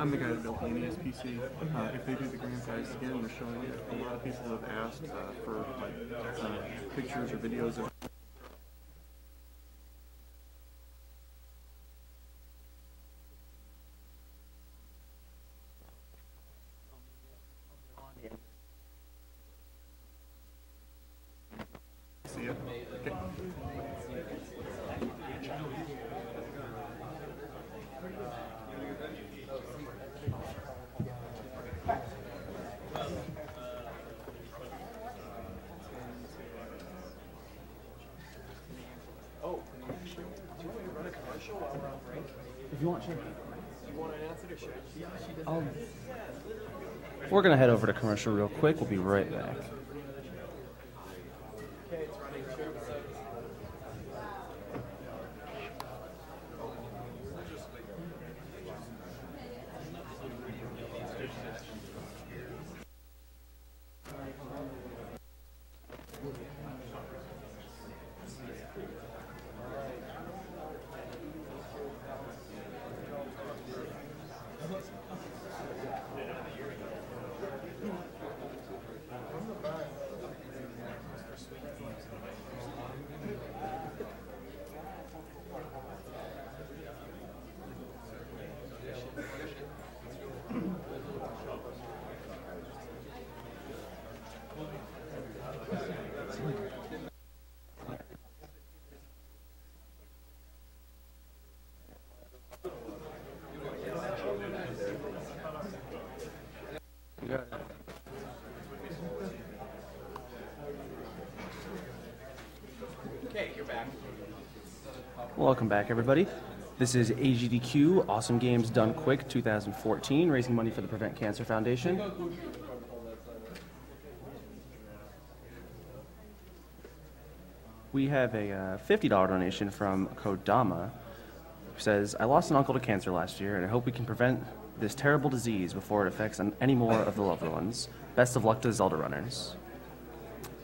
I'm the guy that built the NES PC. If they do the grand prize again, they're showing it. A lot of people have asked for pictures or videos of. See ya. Okay. If you want, sure. You want to announce it or should We're going to head over to commercial real quick. We'll be right back. Okay, it's running. Okay, you're back. Welcome back, everybody. This is AGDQ, Awesome Games Done Quick 2014, raising money for the Prevent Cancer Foundation. We have a $50 donation from Kodama, who says, I lost an uncle to cancer last year, and I hope we can prevent this terrible disease before it affects any more of the loved ones. Best of luck to Zelda runners.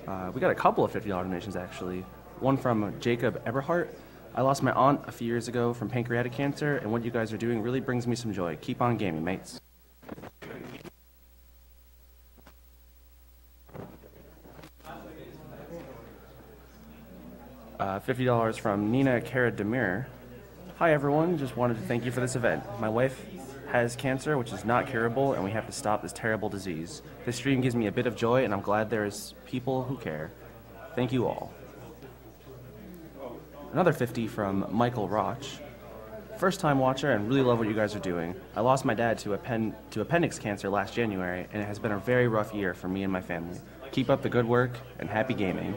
We got a couple of $50 donations, actually. One from Jacob Eberhardt. I lost my aunt a few years ago from pancreatic cancer, and what you guys are doing really brings me some joy. Keep on gaming, mates. $50 from Nina Karademir. Hi everyone, just wanted to thank you for this event. My wife has cancer, which is not curable, and we have to stop this terrible disease. This stream gives me a bit of joy, and I'm glad there's people who care. Thank you all. Another 50 from Michael Roch. First time watcher and really love what you guys are doing. I lost my dad to appendix cancer last January, and it has been a very rough year for me and my family. Keep up the good work, and happy gaming.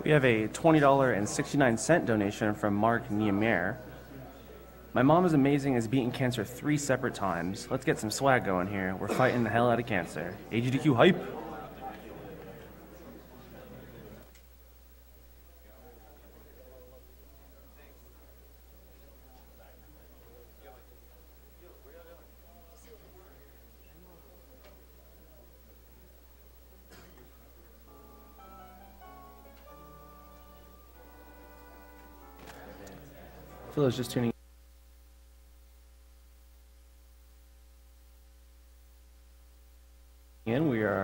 We have a $20.69 donation from Mark Niemeyer. My mom is amazing and has beaten cancer 3 separate times. Let's get some swag going here. We're fighting the hell out of cancer. AGDQ hype! For those just tuning in.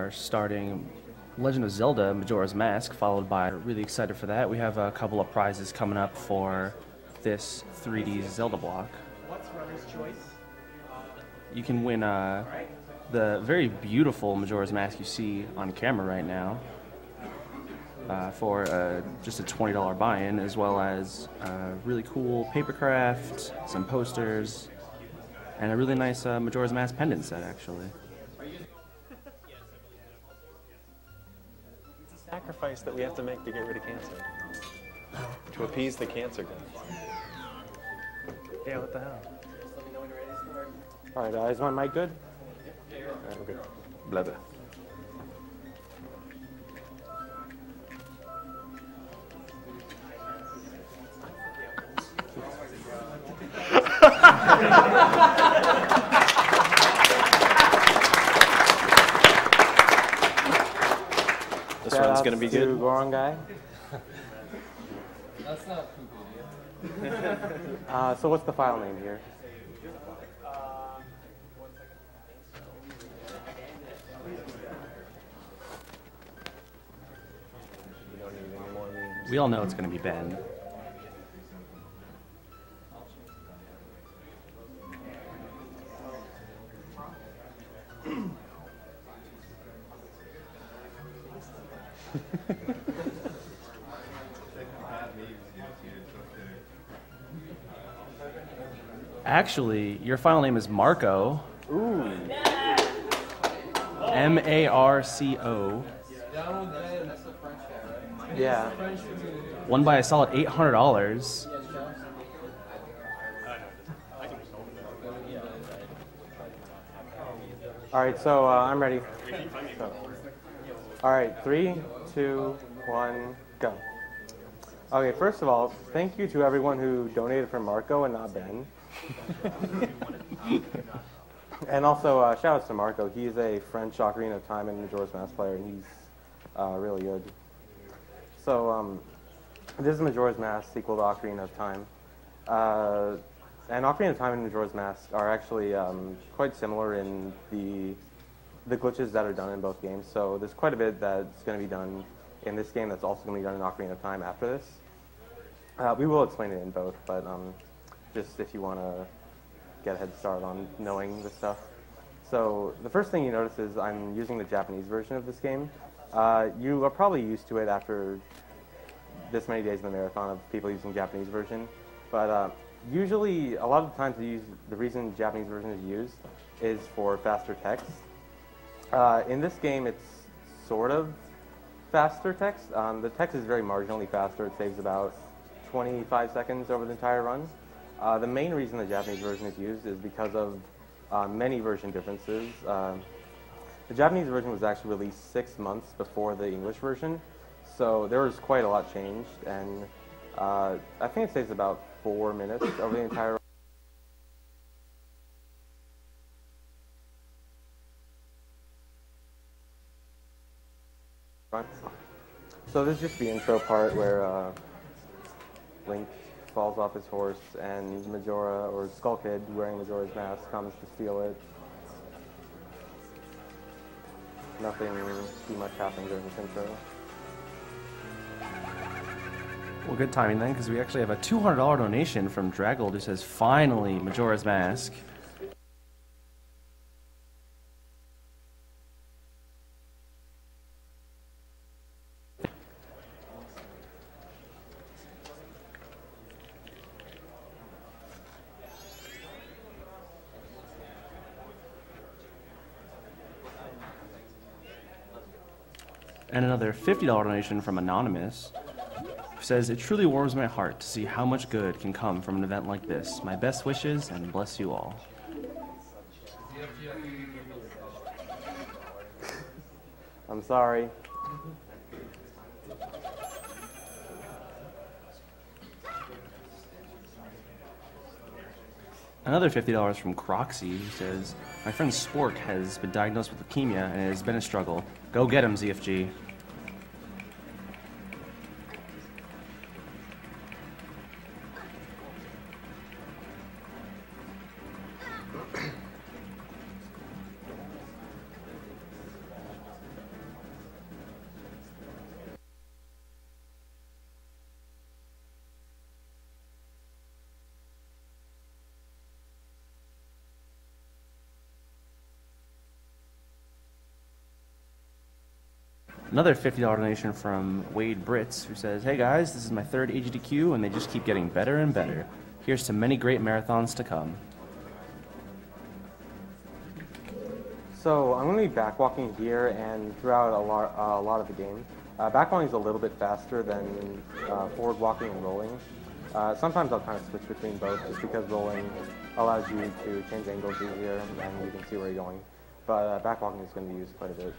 are starting Legend of Zelda Majora's Mask, followed by, really excited for that. We have a couple of prizes coming up for this 3D Zelda block. What's runner's choice? You can win the very beautiful Majora's Mask you see on camera right now for just a $20 buy-in, as well as really cool paper craft, some posters, and a really nice Majora's Mask pendant set, actually. It's a sacrifice that we have to make to get rid of cancer. To appease the cancer gods. Yeah, what the hell? Alright, is my mic good? Alright, we're good. Blah, blah. This one's gonna be good. Goron guy. That's not poopy, So what's the file name here? We don't need any more memes. We all know it's going to be Ben. Actually, your file name is Marco. Ooh. M-A-R-C-O. Yeah. Won by a solid $800. Alright, so I'm ready. Alright, 3, 2, 1, go. Okay, first of all, thank you to everyone who donated for Marco and not Ben. And also, shout outs to Marco. He's a French Ocarina of Time and Majora's Mask player, and he's really good. So, this is Majora's Mask, sequel to Ocarina of Time. And Ocarina of Time and Majora's Mask are actually quite similar in the glitches that are done in both games. So there's quite a bit that's going to be done in this game that's also going to be done in Ocarina of Time after this. We will explain it in both, but just if you want to get a head start on knowing this stuff. So the first thing you notice is I'm using the Japanese version of this game. You are probably used to it after this many days in the marathon of people using Japanese version, but usually a lot of the times the reason Japanese version is used is for faster text. In this game it's sort of faster text. The text is very marginally faster. It saves about 25 seconds over the entire run. The main reason the Japanese version is used is because of many version differences. The Japanese version was actually released 6 months before the English version, so there was quite a lot changed, and I think it saves about 4 minutes over the entire run. So this is just the intro part where Link falls off his horse and Majora, or Skull Kid, wearing Majora's mask, comes to steal it. Nothing too much happened during this intro. Well, good timing then, because we actually have a $200 donation from Draggold who says, finally, Majora's Mask. And another $50 donation from Anonymous, who says, it truly warms my heart to see how much good can come from an event like this. My best wishes, and bless you all. I'm sorry. Another $50 from Croxy, who says, my friend Spork has been diagnosed with leukemia and it has been a struggle. Go get him, ZFG. Another $50 donation from Wade Britz, who says, "Hey guys, this is my third AGDQ, and they just keep getting better and better. Here's to many great marathons to come." So I'm going to be backwalking here and throughout a lot of the game. Backwalking is a little bit faster than forward walking and rolling. Sometimes I'll kind of switch between both just because rolling allows you to change angles easier and you can see where you're going. But backwalking is going to be used quite a bit.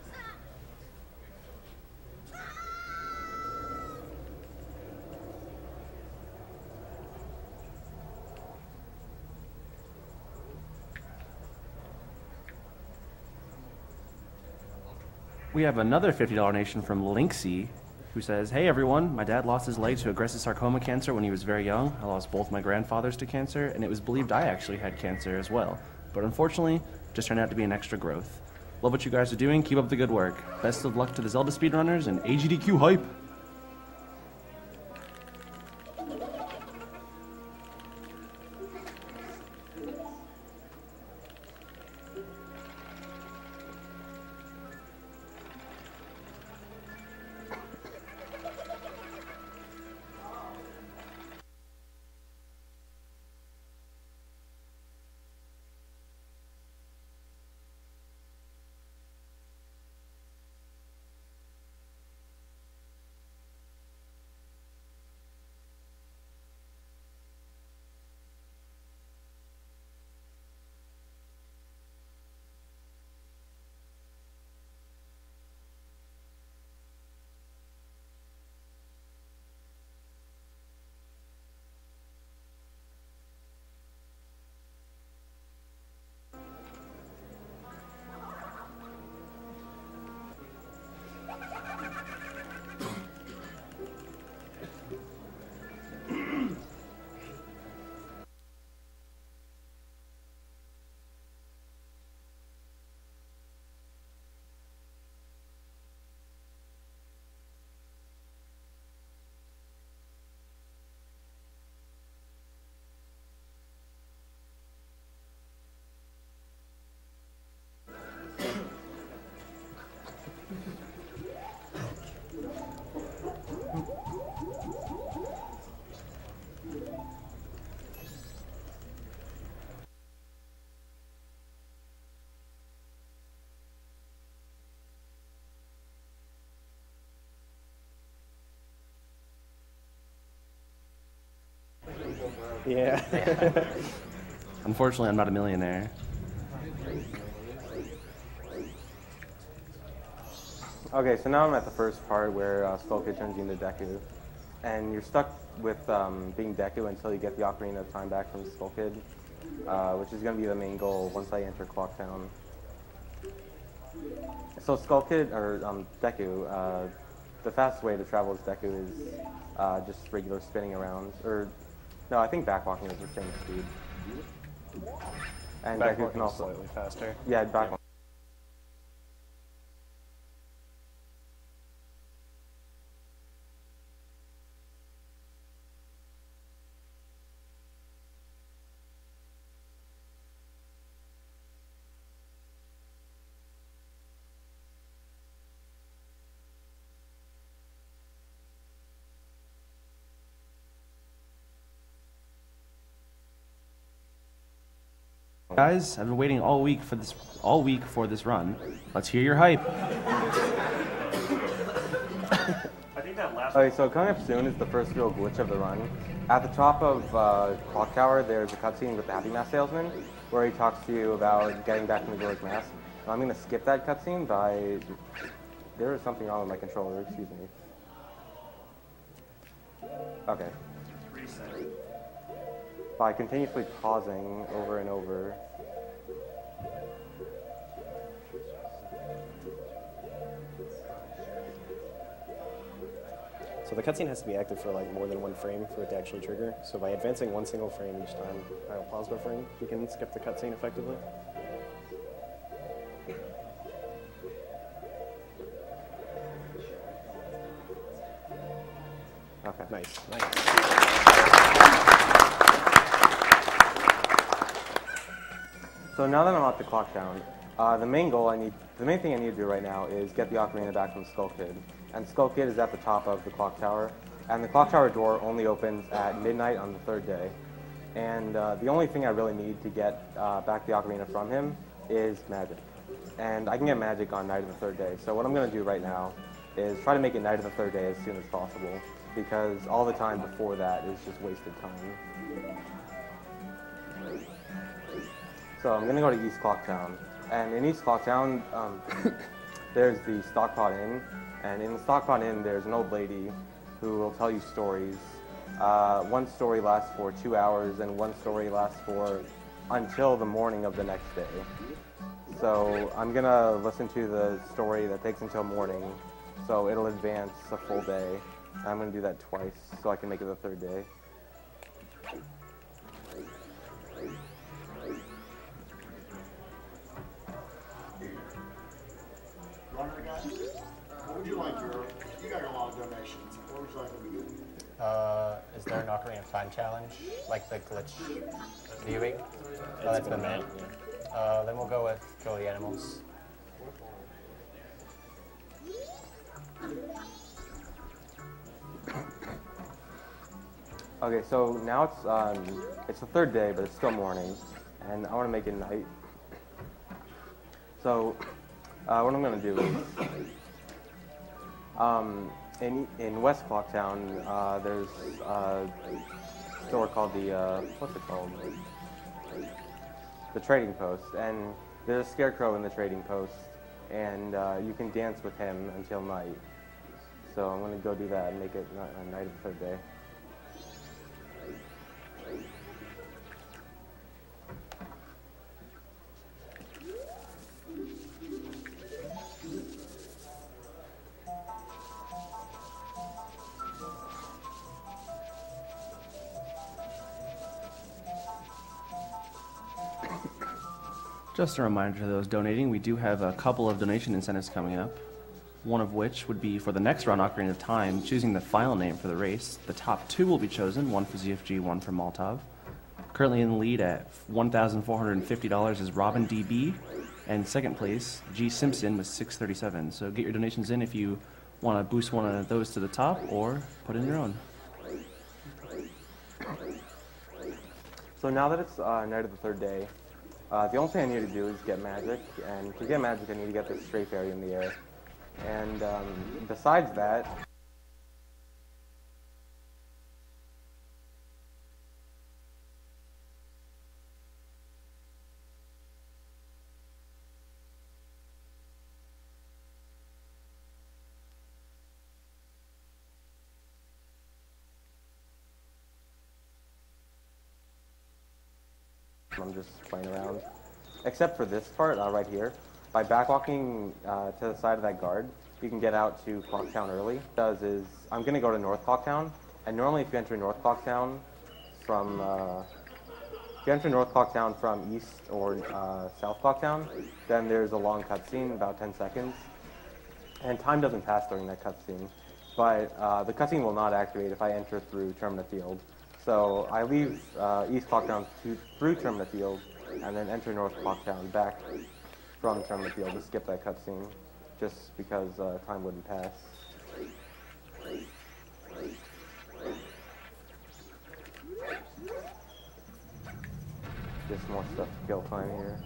We have another $50 donation from Linksy, who says, "Hey everyone, my dad lost his leg to aggressive sarcoma cancer when he was very young. I lost both my grandfathers to cancer, and it was believed I actually had cancer as well. But unfortunately, just turned out to be an extra growth. Love what you guys are doing. Keep up the good work. Best of luck to the Zelda speedrunners and AGDQ hype." Yeah. Unfortunately, I'm not a millionaire. Okay, so now I'm at the first part where Skull Kid turns you into Deku. And you're stuck with being Deku until you get the Ocarina of Time back from Skull Kid, which is going to be the main goal once I enter Clock Town. So Skull Kid, or Deku, the fastest way to travel as Deku is just regular spinning around. Or, no, I think backwalking is the same speed. And Deku can also... slightly faster. Yeah, backwalking. Guys, I've been waiting all week for this run. Let's hear your hype. Okay, so coming up soon is the first real glitch of the run. At the top of Clock Tower, there's a cutscene with the Happy Mask salesman, where he talks to you about getting back to Majora's Mask. And I'm going to skip that cutscene by... There is something wrong with my controller, excuse me. Okay. By continuously pausing over and over. So the cutscene has to be active for like more than one frame for it to actually trigger. So by advancing one single frame each time, I'll pause the frame. You can skip the cutscene effectively. Okay. Nice. So now that I'm at the Clock Town, The main thing I need to do right now is get the Ocarina back from Skull Kid. And Skull Kid is at the top of the clock tower. And the clock tower door only opens at midnight on the third day. And the only thing I really need to get back the Ocarina from him is magic. And I can get magic on night of the third day. So what I'm going to do right now is try to make it night of the third day as soon as possible, because all the time before that is just wasted time. So I'm going to go to East Clocktown. And in East Clocktown, there's the Stockpot Inn. And in the Stockpot Inn, there's an old lady who will tell you stories. One story lasts for 2 hours, and one story lasts for until the morning of the next day. So I'm going to listen to the story that takes until morning, so it'll advance a full day. I'm going to do that twice so I can make it the third day. Runner guy, what would you like, you got a lot of donations. What would you like to begin? Is there an Ocarina of Time challenge, like the glitch viewing? Oh, that's been met. Then we'll go with Kill the Animals. Okay, so now it's the third day, but it's still morning, and I want to make it night. So what I'm going to do is, in West Clocktown, there's a store called what's it called? The Trading Post, and there's a scarecrow in the Trading Post, and you can dance with him until night. So I'm going to go do that and make it night of the third day. Just a reminder to those donating, we do have a couple of donation incentives coming up. One of which would be for the next round Ocarina of Time, choosing the final name for the race. The top two will be chosen, one for ZFG, one for Molotov. Currently in the lead at $1,450 is Robin DB, and second place, G Simpson with $637. So get your donations in if you want to boost one of those to the top, or put in your own. So now that it's night of the third day, the only thing I need to do is get magic, and to get magic I need to get this strafe area in the air. And besides that, I'm just playing around. Except for this part right here. By backwalking to the side of that guard, you can get out to Clocktown early. What it does is, I'm going to go to North Clocktown, and normally if you enter North Clocktown from East or South Clocktown, then there's a long cutscene, about 10 seconds, and time doesn't pass during that cutscene. But the cutscene will not activate if I enter through Termina Field. So I leave East Clocktown through Termina Field, and then enter North Clocktown back from Termina Field to skip that cutscene, just because time wouldn't pass. Just more stuff to kill time here.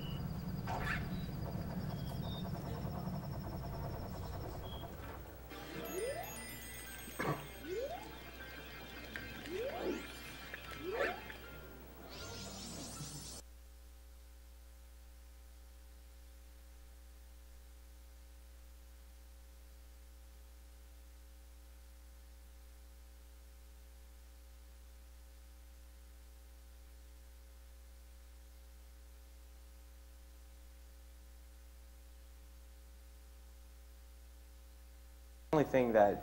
The only thing that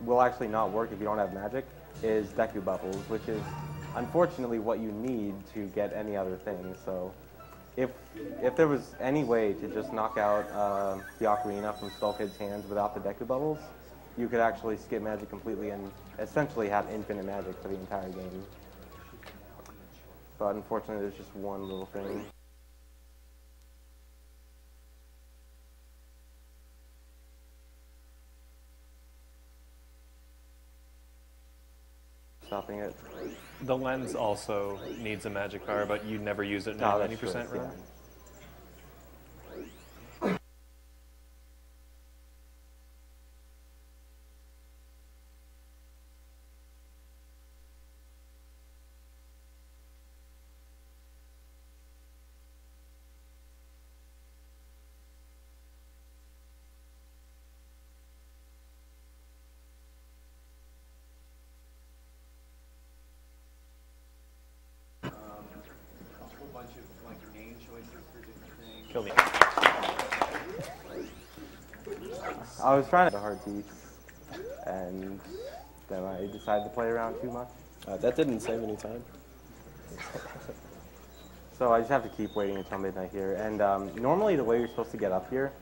will actually not work if you don't have magic is Deku bubbles, which is unfortunately what you need to get any other thing. So if there was any way to just knock out the Ocarina from Skull Kid's hands without the Deku bubbles, you could actually skip magic completely and essentially have infinite magic for the entire game. But unfortunately there's just one little thing. stopping it. The lens also needs a magic power, but you never use it in No, a that's 90% true, run. yeah. Kill me. I was trying to hard beats, and then I decided to play around too much. That didn't save any time. So I just have to keep waiting until midnight here. And normally the way you're supposed to get up here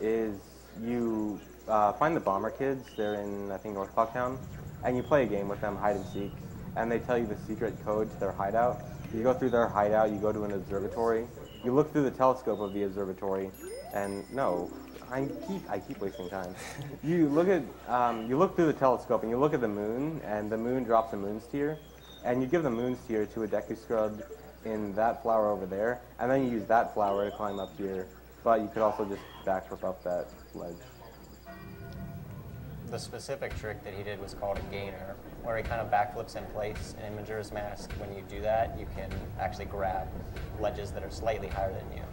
is you find the bomber kids. They're in, I think, North Pucktown. And you play a game with them, hide and seek. And they tell you the secret code to their hideout. You go through their hideout, you go to an observatory. You look through the telescope of the observatory. And no, I keep wasting time. You look through the telescope and you look at the moon, and the moon drops a moon sphere. And you give the moon sphere to a Deku scrub in that flower over there, and then you use that flower to climb up here. But you could also just backflip up that ledge. The specific trick that he did was called a gainer, where he kind of backflips in place. And in Majora's Mask, when you do that, you can actually grab ledges that are slightly higher than you.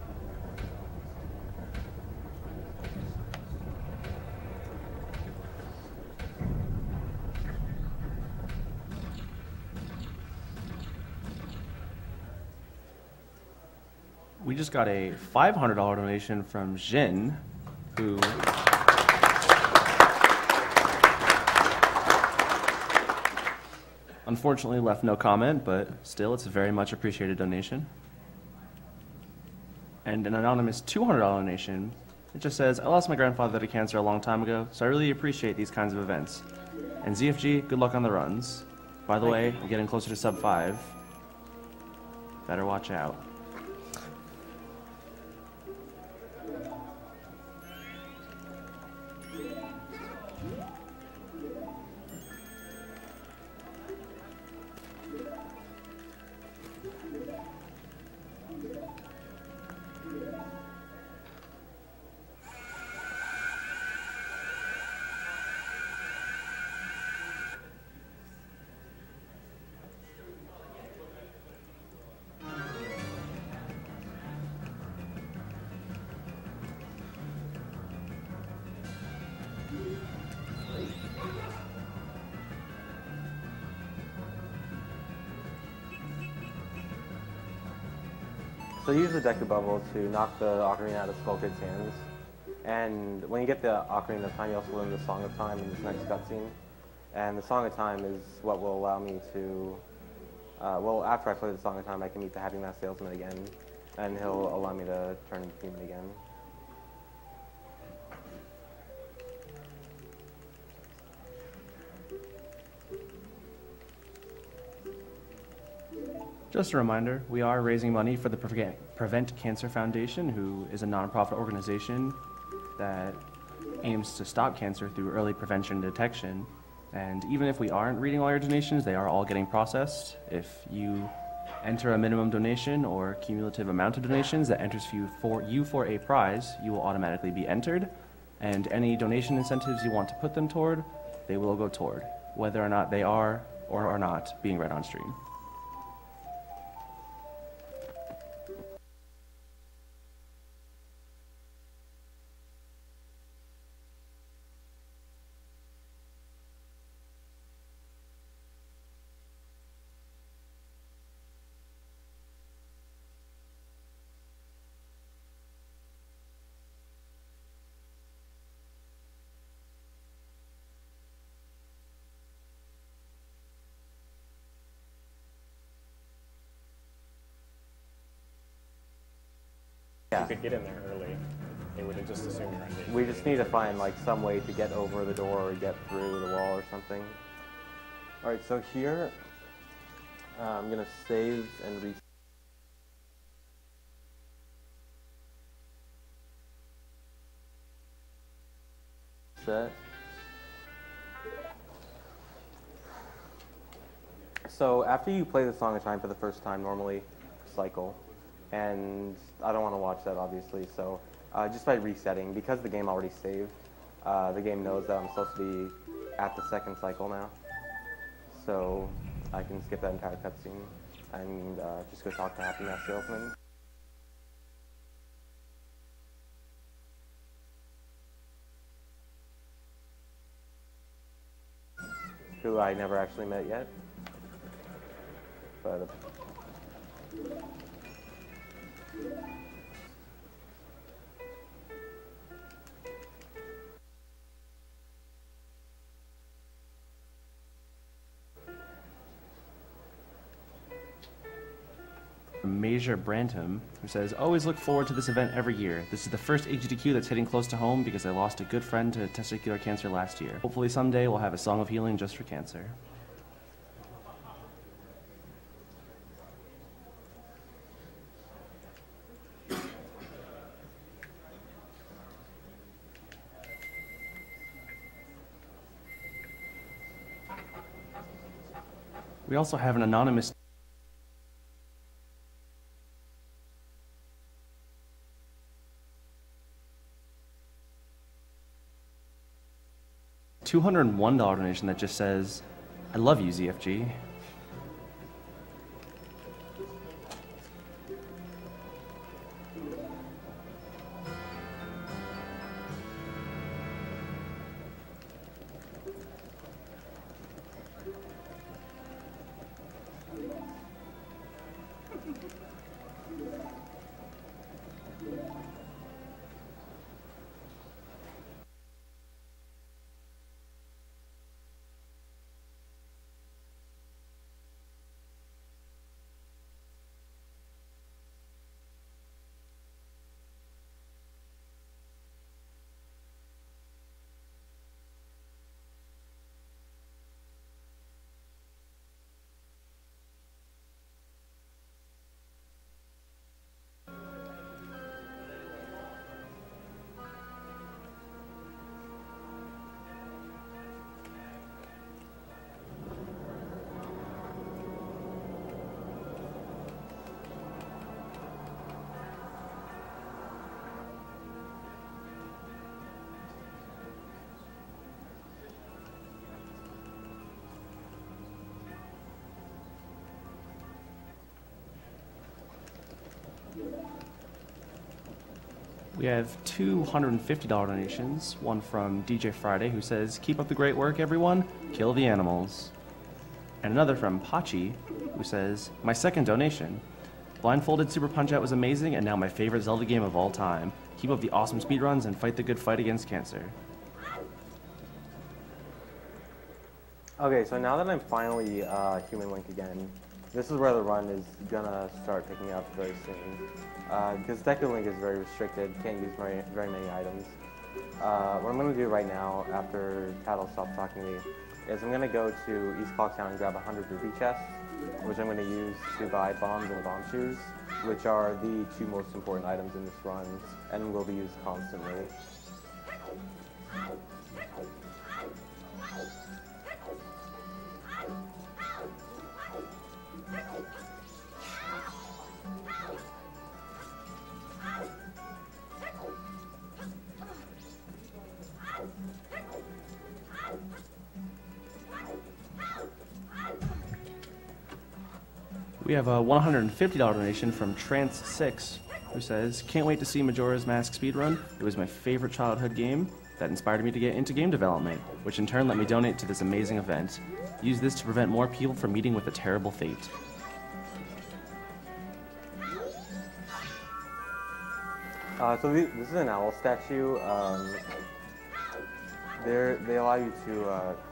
We just got a $500 donation from Jin, who unfortunately left no comment, but still, it's a very much appreciated donation. And an anonymous $200 donation. It just says, I lost my grandfather to cancer a long time ago, so I really appreciate these kinds of events. And ZFG, good luck on the runs. By the way, I'm getting closer to sub 5. Better watch out. So use the Deku Bubble to knock the Ocarina out of Skull Kid's hands. And when you get the Ocarina of Time, you also learn the Song of Time in this next cutscene. And the Song of Time is what will allow me to, well, after I play the Song of Time, I can meet the Happy Mask Salesman again. And he'll allow me to turn into human again. Just a reminder, we are raising money for the Prevent Cancer Foundation, who is a nonprofit organization that aims to stop cancer through early prevention and detection. And even if we aren't reading all your donations, they are all getting processed. If you enter a minimum donation or cumulative amount of donations that enters you for a prize, you will automatically be entered. And any donation incentives you want to put them toward, they will go toward, whether or not they are or are not being read on stream. You could get in there early. They would have just assumed you're on day. We just need to find like some way to get over the door or get through the wall or something. Alright, so here, I'm going to save and reset. So after you play the Song of Time for the first time, normally cycle, and I don't want to watch that obviously, so just by resetting, because the game already saved, the game knows that I'm supposed to be at the second cycle now, so I can skip that entire cutscene and just go talk to Happy Mask Salesman. Who I never actually met yet, but Major Brantham, who says, always look forward to this event every year. This is the first AGDQ that's hitting close to home because I lost a good friend to testicular cancer last year. Hopefully someday we'll have a song of healing just for cancer. We also have an anonymous $201 donation that just says, I love you, ZFG. We have two $150 donations, one from DJ Friday, who says, keep up the great work, everyone, kill the animals. And another from Pachi, who says, my second donation. Blindfolded Super Punch-Out was amazing, and now my favorite Zelda game of all time. Keep up the awesome speedruns and fight the good fight against cancer. okay, so now that I'm finally Human Link again, this is where the run is gonna start picking up very soon. Because Deku Link is very restricted, can't use very many items. What I'm gonna do right now, after Tattle stops talking to me, is I'm gonna go to East Clock Town and grab 100 rupee chests, which I'm gonna use to buy bombs and bomb shoes, which are the two most important items in this run, and will be used constantly. We have a $150 donation from Trance6, who says, can't wait to see Majora's Mask speedrun. It was my favorite childhood game that inspired me to get into game development, which in turn let me donate to this amazing event. Use this to prevent more people from meeting with a terrible fate. So this is an owl statue. They allow you to,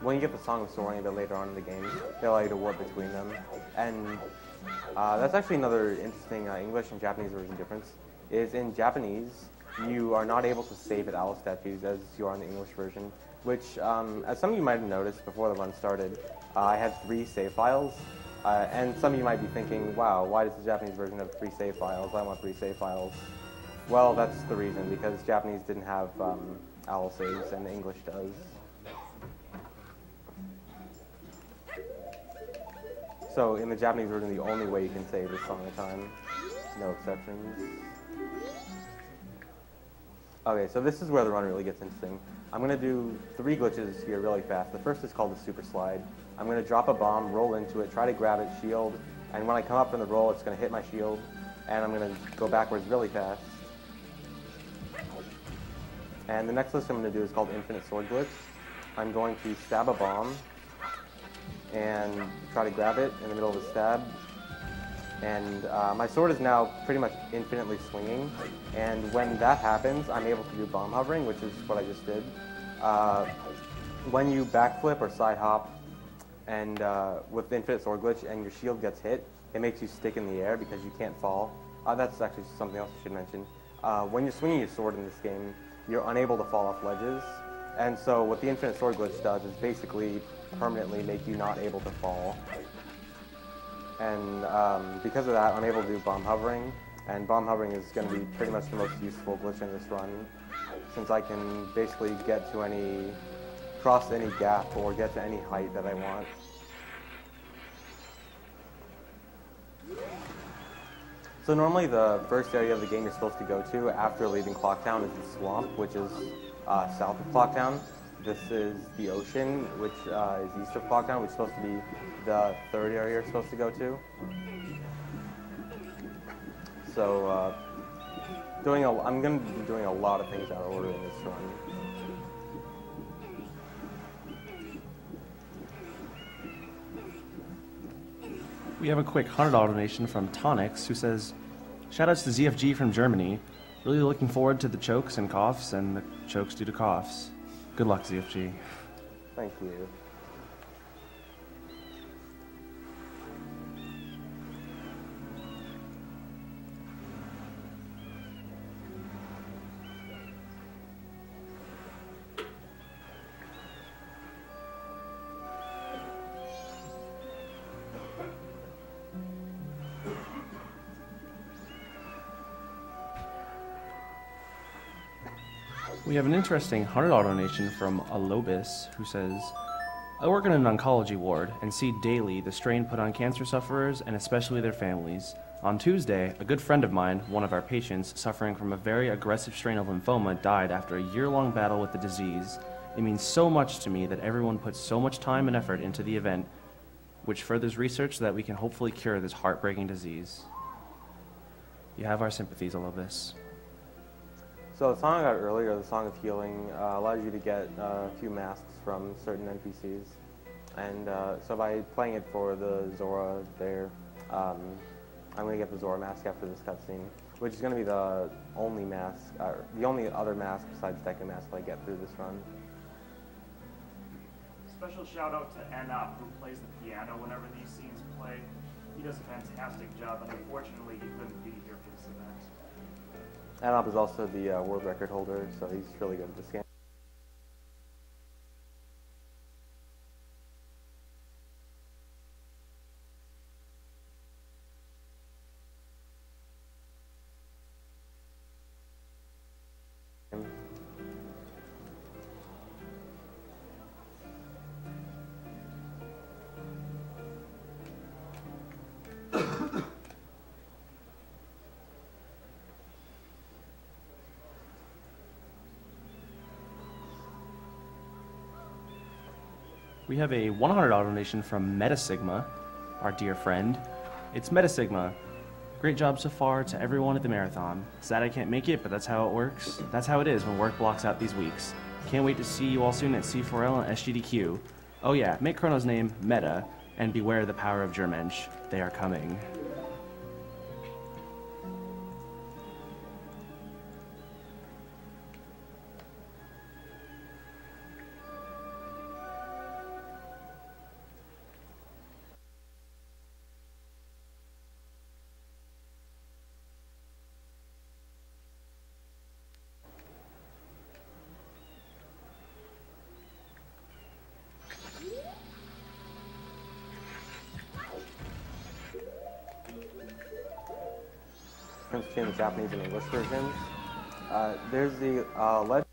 when you get the Song of Soaring a bit later on in the game, they allow you to warp between them. And that's actually another interesting English and Japanese version difference, is in Japanese, you are not able to save at owl statues as you are in the English version, which, as some of you might have noticed before the run started, I had 3 save files. And some of you might be thinking, wow, why does the Japanese version have 3 save files? I want 3 save files. Well, that's the reason, because Japanese didn't have owl saves, and English does. So in the Japanese version, the only way you can save is Song of Time. No exceptions. Okay, so this is where the run really gets interesting. I'm going to do 3 glitches here really fast. The first is called the super slide. I'm going to drop a bomb, roll into it, try to grab it, shield, and when I come up from the roll, it's going to hit my shield, and I'm going to go backwards really fast. And the next glitch I'm going to do is called Infinite Sword Glitch. I'm going to stab a bomb and try to grab it in the middle of the stab. And my sword is now pretty much infinitely swinging. And when that happens, I'm able to do bomb hovering, which is what I just did. When you backflip or side hop and with the Infinite Sword Glitch and your shield gets hit, it makes you stick in the air because you can't fall. That's actually something else I should mention. When you're swinging your sword in this game, you're unable to fall off ledges. And so what the Infinite Sword Glitch does is basically permanently make you not able to fall. And because of that, I'm able to do bomb hovering. And bomb hovering is going to be pretty much the most useful glitch in this run, since I can basically get to cross any gap or get to any height that I want. So normally the first area of the game you're supposed to go to after leaving Clocktown is the swamp, which is south of Clocktown. This is the ocean, which is east of Clocktown, which is supposed to be the third area you're supposed to go to. So I'm going to be doing a lot of things out of order in this run. We have a quick $100 donation from Tonix, who says, "Shoutouts to ZFG from Germany. Really looking forward to the chokes and coughs and the chokes due to coughs. Good luck, ZFG." Thank you. We have an interesting $100 donation from Alobis, who says, "I work in an oncology ward and see daily the strain put on cancer sufferers and especially their families. On Tuesday, a good friend of mine, one of our patients, suffering from a very aggressive strain of lymphoma, died after a year-long battle with the disease. It means so much to me that everyone puts so much time and effort into the event, which furthers research so that we can hopefully cure this heartbreaking disease." You have our sympathies, Alobis. So the song I got earlier, the Song of Healing, allows you to get a few masks from certain NPCs. And so by playing it for the Zora there, I'm going to get the Zora mask after this cutscene, which is going to be the only mask, the only other mask besides Deku mask I get through this run. Special shout out to Enop, who plays the piano whenever these scenes play. He does a fantastic job, and unfortunately he couldn't be here for this event. Anop is also the world record holder, so he's really good at this game. We have a $100 donation from Metasigma, our dear friend. It's Metasigma. Great job so far to everyone at the marathon. Sad I can't make it, but that's how it works. That's how it is when work blocks out these weeks. Can't wait to see you all soon at C4L and SGDQ. Oh yeah, make Chrono's name Meta, and beware the power of Germensch. They are coming. Between the Japanese and English versions. There's the legend.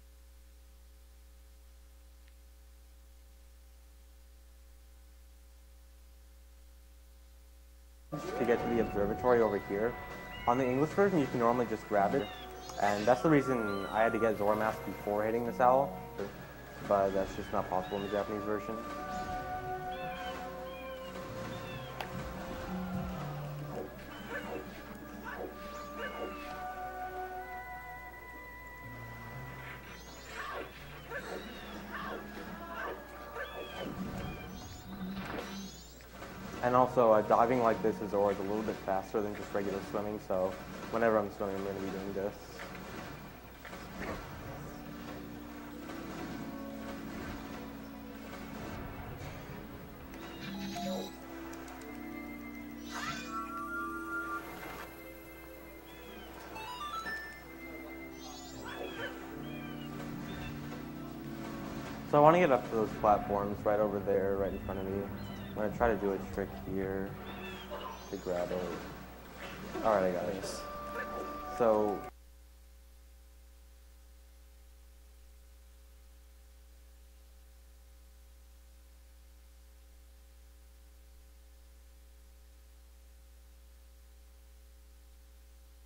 observatory over here. On the English version, you can normally just grab it, and that's the reason I had to get Zora Mask before hitting this owl, but that's just not possible in the Japanese version. And also, diving like this is always a little bit faster than just regular swimming, so whenever I'm swimming, I'm going to be doing this. So I want to get up to those platforms right over there, right in front of me. I'm going to try to do a trick here to grab it. Alright, I got it. So...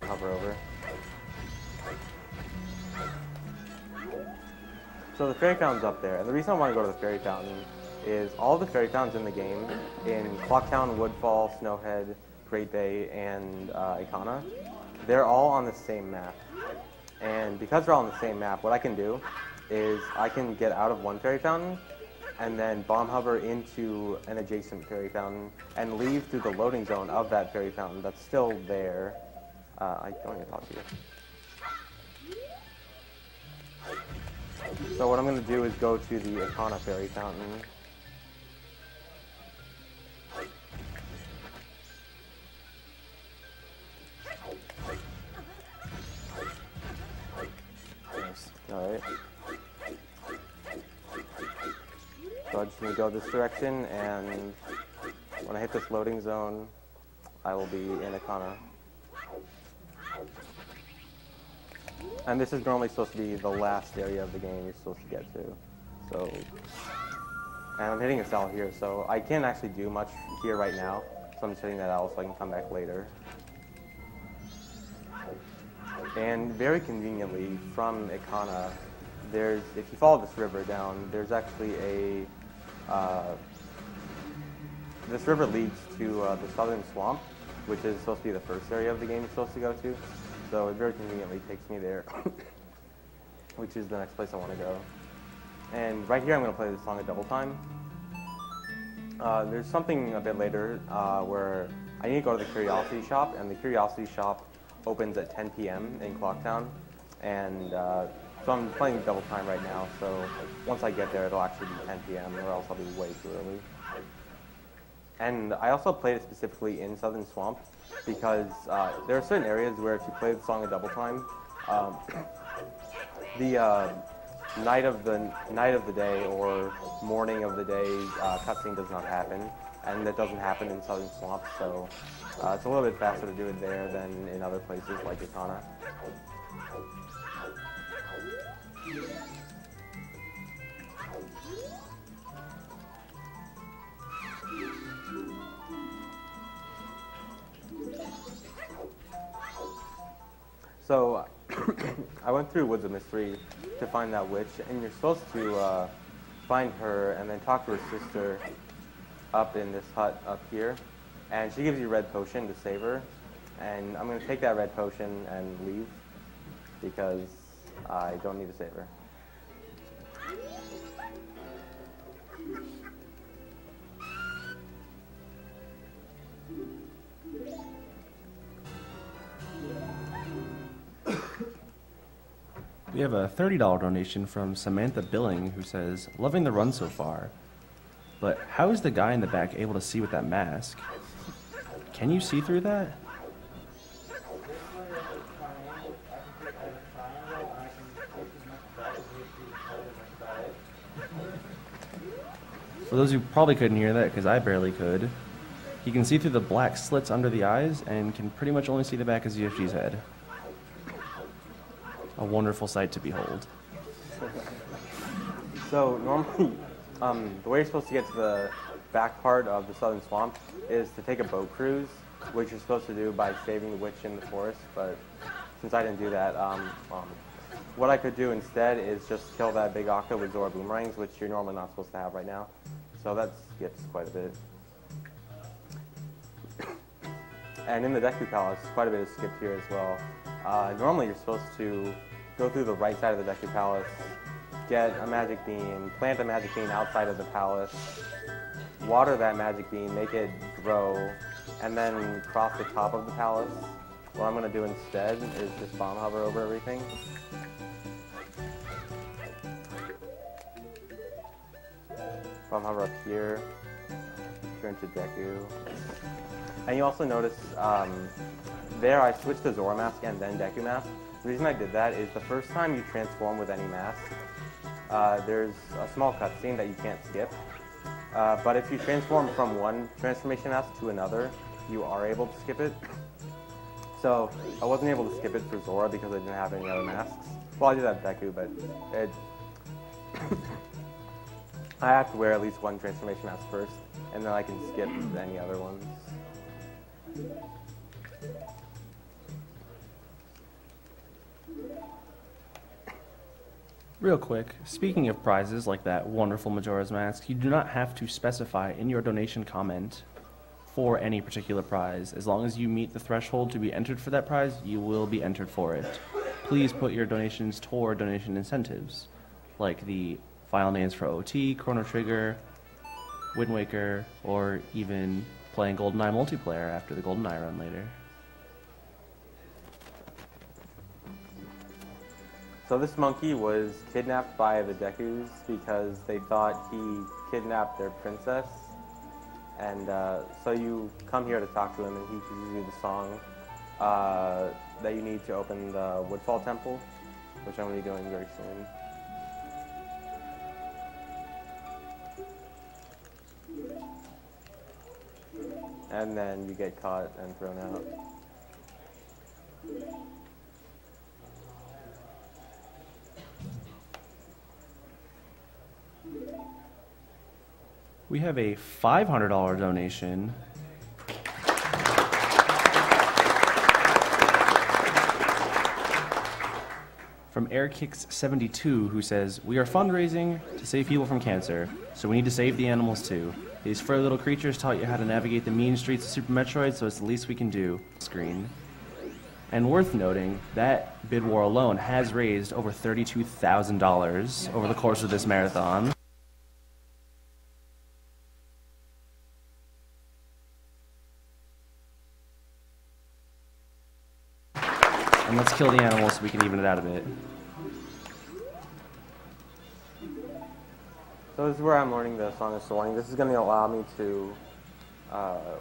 hover over. So the fairy fountain's up there, and the reason I want to go to the fairy fountain is all the fairy fountains in the game, in Clocktown, Woodfall, Snowhead, Great Bay, and Ikana, they're all on the same map. And because they're all on the same map, what I can do is I can get out of one fairy fountain and then bomb hover into an adjacent fairy fountain and leave through the loading zone of that fairy fountain that's still there. I don't even talk to you. So what I'm going to do is go to the Ikana fairy fountain. Alright. So I just need to go this direction, and when I hit this loading zone, I will be in Ikana. And this is normally supposed to be the last area of the game you're supposed to get to. So, and I'm hitting a cell here, so I can't actually do much here right now. So I'm just hitting that out so I can come back later. And very conveniently, from Ikana, there's, if you follow this river down, there's actually a, this river leads to the southern swamp, which is supposed to be the first area of the game you're supposed to go to. So it very conveniently takes me there, which is the next place I want to go. And right here I'm going to play the song a double time. There's something a bit later where I need to go to the Curiosity Shop, and the Curiosity Shop opens at 10 p.m. in Clocktown. And so I'm playing double time right now, so once I get there it'll actually be 10 p.m. or else I'll be way too early. And I also played it specifically in Southern Swamp because there are certain areas where if you play the song a double time, the night of the day or morning of the day cutscene does not happen, and that doesn't happen in Southern Swamp, so it's a little bit faster to do it there than in other places like Ikana. So, I went through Woods of Mystery to find that witch, and you're supposed to find her and then talk to her sister up in this hut up here, and she gives you a red potion to save her, and I'm going to take that red potion and leave, because I don't need to save her. We have a $30 donation from Samantha Billing, who says, "Loving the run so far, but how is the guy in the back able to see with that mask? Can you see through that?" For those who probably couldn't hear that, because I barely could, he can see through the black slits under the eyes and can pretty much only see the back of ZFG's head. A wonderful sight to behold. So normally, the way you're supposed to get to the back part of the Southern Swamp is to take a boat cruise which you're supposed to do by saving the witch in the forest, but since I didn't do that, what I could do instead is just kill that big Octo with Zora boomerangs, which you're normally not supposed to have right now. So that skips quite a bit. And in the Deku Palace, quite a bit is skipped here as well. Normally you're supposed to go through the right side of the Deku Palace, get a magic beam, plant a magic beam outside of the palace, water that magic beam, make it grow, and then cross the top of the palace. What I'm going to do instead is just bomb hover over everything. Bomb hover up here, turn to Deku. And you also notice there I switched to Zora mask and then Deku mask. The reason I did that is the first time you transform with any mask, there's a small cutscene that you can't skip. But if you transform from one transformation mask to another, you are able to skip it. So I wasn't able to skip it for Zora because I didn't have any other masks. Well, I did have Deku, but it I have to wear at least one transformation mask first, and then I can skip any other ones. Real quick, speaking of prizes like that wonderful Majora's Mask, you do not have to specify in your donation comment for any particular prize. As long as you meet the threshold to be entered for that prize, you will be entered for it. Please put your donations toward donation incentives, like the file names for OT, Chrono Trigger, Wind Waker, or even playing GoldenEye multiplayer after the GoldenEye run later. So this monkey was kidnapped by the Dekus because they thought he kidnapped their princess. And so you come here to talk to him, and he gives you the song that you need to open the Woodfall temple, which I'm going to be doing very soon. And then you get caught and thrown out. We have a $500 donation from AirKicks72, who says, "We are fundraising to save people from cancer, so we need to save the animals too. These furry little creatures taught you how to navigate the mean streets of Super Metroid, so it's the least we can do." Screen. And worth noting, that bid war alone has raised over $32,000 over the course of this marathon. And let's kill the animals so we can even it out a bit. So this is where I'm learning the Song of Soaring. This is going to allow me to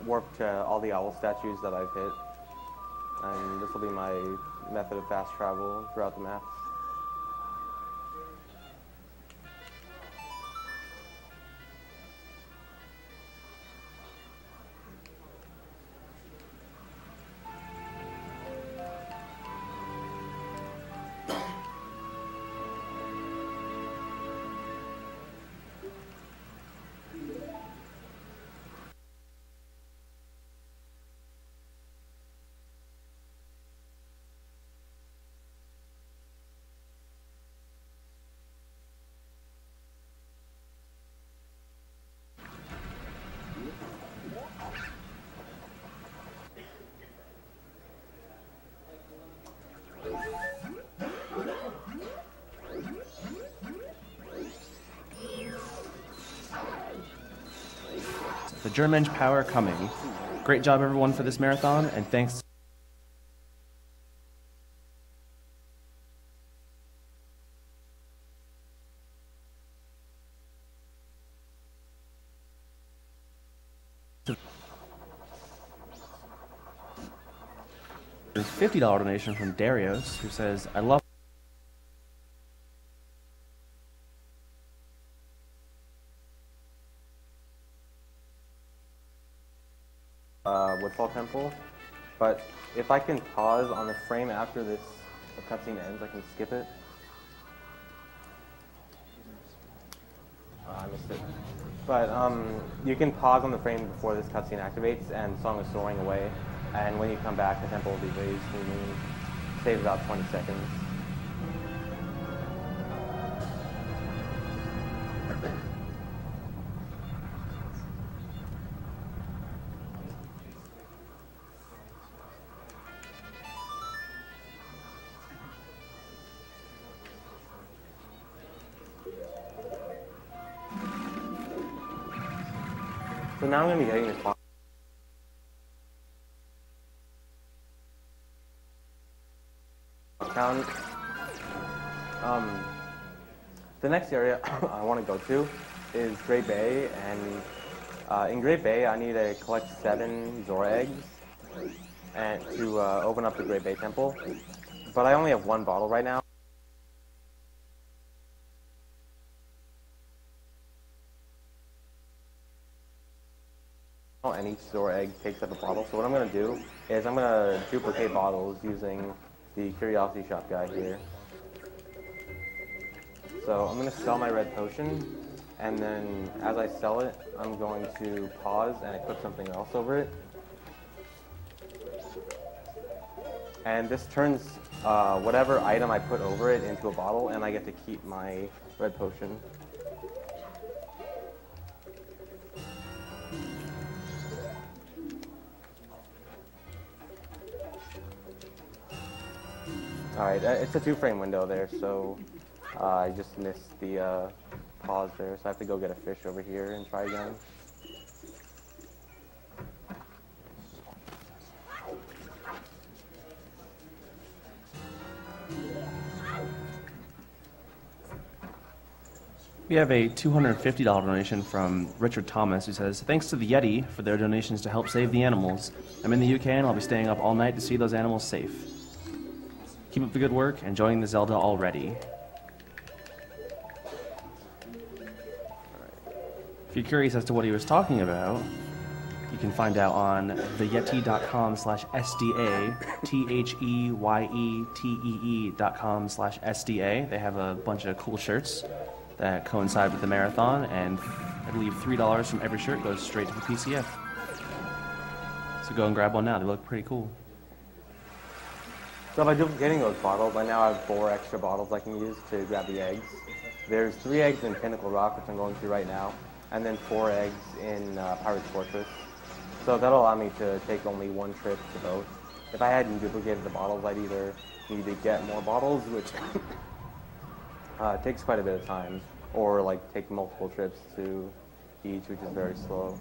warp to all the owl statues that I've hit. And this will be my method of fast travel throughout the map. The German power coming. Great job, everyone, for this marathon, and thanks. There's a $50 donation from Darius, who says, "I love Woodfall Temple, but if I can pause on the frame after this cutscene ends, I can skip it." I missed it. But you can pause on the frame before this cutscene activates and Song is Soaring away. And when you come back, the temple will be raised, and you save about 20 seconds. So now I'm going to be hitting this box. The next area I want to go to is Great Bay, and in Great Bay I need to collect 7 Zora eggs and to open up the Great Bay Temple, but I only have 1 bottle right now. And each Zora egg takes up a bottle, so what I'm going to do is I'm going to duplicate bottles using the Curiosity Shop guy here. So I'm going to sell my red potion, and then as I sell it, I'm going to pause and equip something else over it. And this turns whatever item I put over it into a bottle, and I get to keep my red potion. Alright, it's a 2-frame window there, so I just missed the pause there, so I have to go get a fish over here and try again. We have a $250 donation from Richard Thomas, who says, thanks to the Yeti for their donations to help save the animals. I'm in the UK and I'll be staying up all night to see those animals safe. Keep up the good work, enjoying the Zelda already. If you're curious as to what he was talking about, you can find out on theyeti.com/SDA, THEYETEE.com/SDA. They have a bunch of cool shirts that coincide with the marathon, and I believe $3 from every shirt goes straight to the PCF. So go and grab one now, they look pretty cool. So by duplicating those bottles, I now have 4 extra bottles I can use to grab the eggs. There's 3 eggs in Pinnacle Rock, which I'm going to right now, and then 4 eggs in Pirate's Fortress. So that'll allow me to take only 1 trip to both. If I hadn't duplicated the bottles, I'd either need to get more bottles, which takes quite a bit of time, or like take multiple trips to each, which is very slow.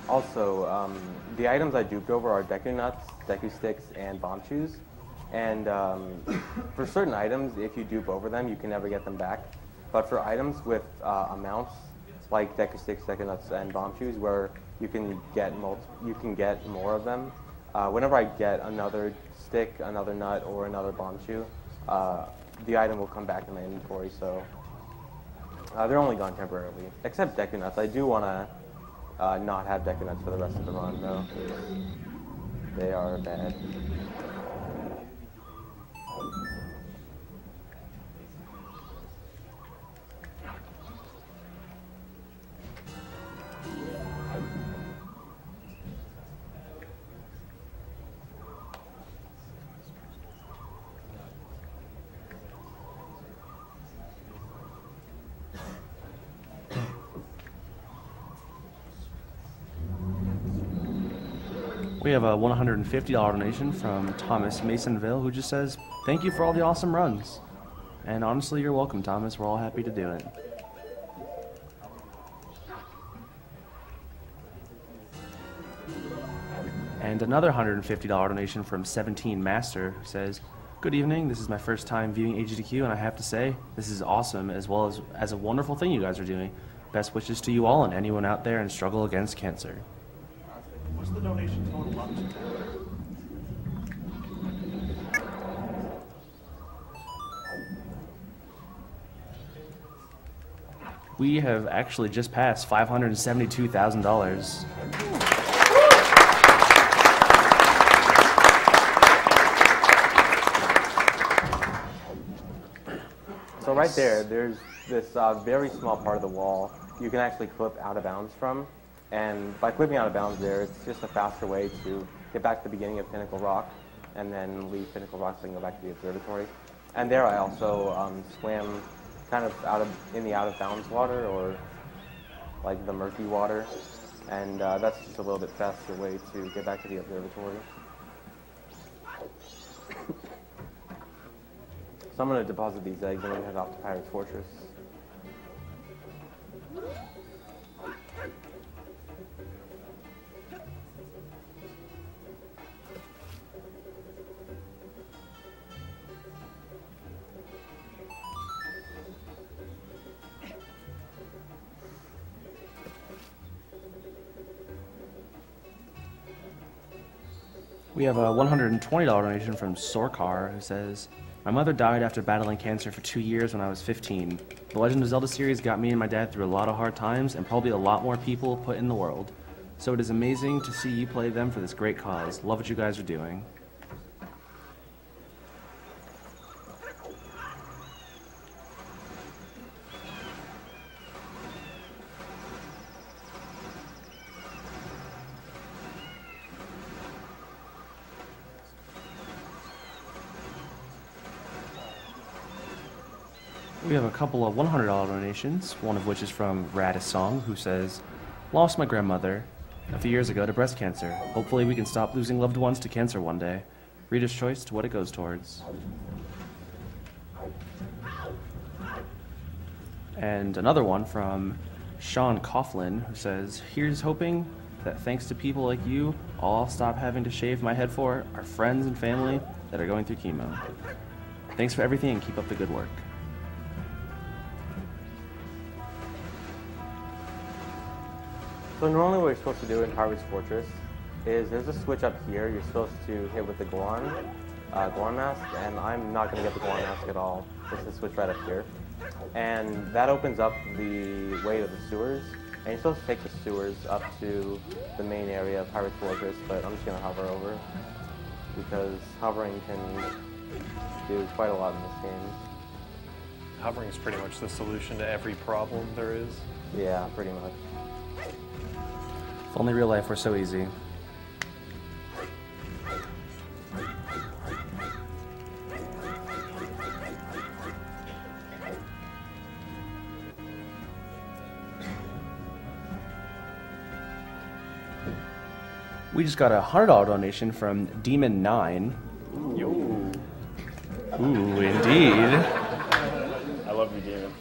Also, the items I duped over are Deku Nuts, Deku Sticks, and Bomb Chews. And for certain items, if you dupe over them, you can never get them back. But for items with amounts, like Deku Sticks, Deku Nuts, and Bomb Chews, where you can get more of them, whenever I get another stick, another nut, or another Bomb Chew, the item will come back in my inventory, so they're only gone temporarily. Except Deku Nuts. I do want to not have Deku Nuts for the rest of the run, though. They are bad. We have a $150 donation from Thomas Masonville, who just says, thank you for all the awesome runs. And honestly, you're welcome, Thomas. We're all happy to do it. And another $150 donation from 17 Master, who says, good evening, this is my first time viewing AGDQ, and I have to say, this is awesome, as well as a wonderful thing you guys are doing. Best wishes to you all and anyone out there in struggle against cancer. What's the donation total up to? We have actually just passed $572,000. So right there, there's this very small part of the wall you can actually flip out of bounds from. And by clipping out of bounds there, it's just a faster way to get back to the beginning of Pinnacle Rock and then leave Pinnacle Rock so I can go back to the observatory. And there I also swam kind of in the out-of-bounds water, or like the murky water. And that's just a little bit faster way to get back to the observatory. So I'm going to deposit these eggs and then head off to Pirate's Fortress. We have a $120 donation from Sorkar, who says, "My mother died after battling cancer for 2 years when I was 15. The Legend of Zelda series got me and my dad through a lot of hard times and probably a lot more people put in the world. So it is amazing to see you play them for this great cause. Love what you guys are doing." We have a couple of $100 donations, one of which is from Radisong, who says, "Lost my grandmother a few years ago to breast cancer. Hopefully we can stop losing loved ones to cancer one day. Reader's choice to what it goes towards." And another one from Sean Coughlin, who says, "Here's hoping that thanks to people like you, all I'll stop having to shave my head for are friends and family that are going through chemo. Thanks for everything and keep up the good work." So normally what you're supposed to do in Pirate's Fortress is there's a switch up here you're supposed to hit with the Goron mask, and I'm not going to get the Goron mask at all. It's the switch right up here. And that opens up the way to the sewers, and you're supposed to take the sewers up to the main area of Pirate's Fortress, but I'm just going to hover over, because hovering can do quite a lot in this game. Hovering is pretty much the solution to every problem there is. Yeah, pretty much. If only real life were so easy. We just got a $100 donation from Demon9. Yo. Ooh, indeed. I love you, Demon.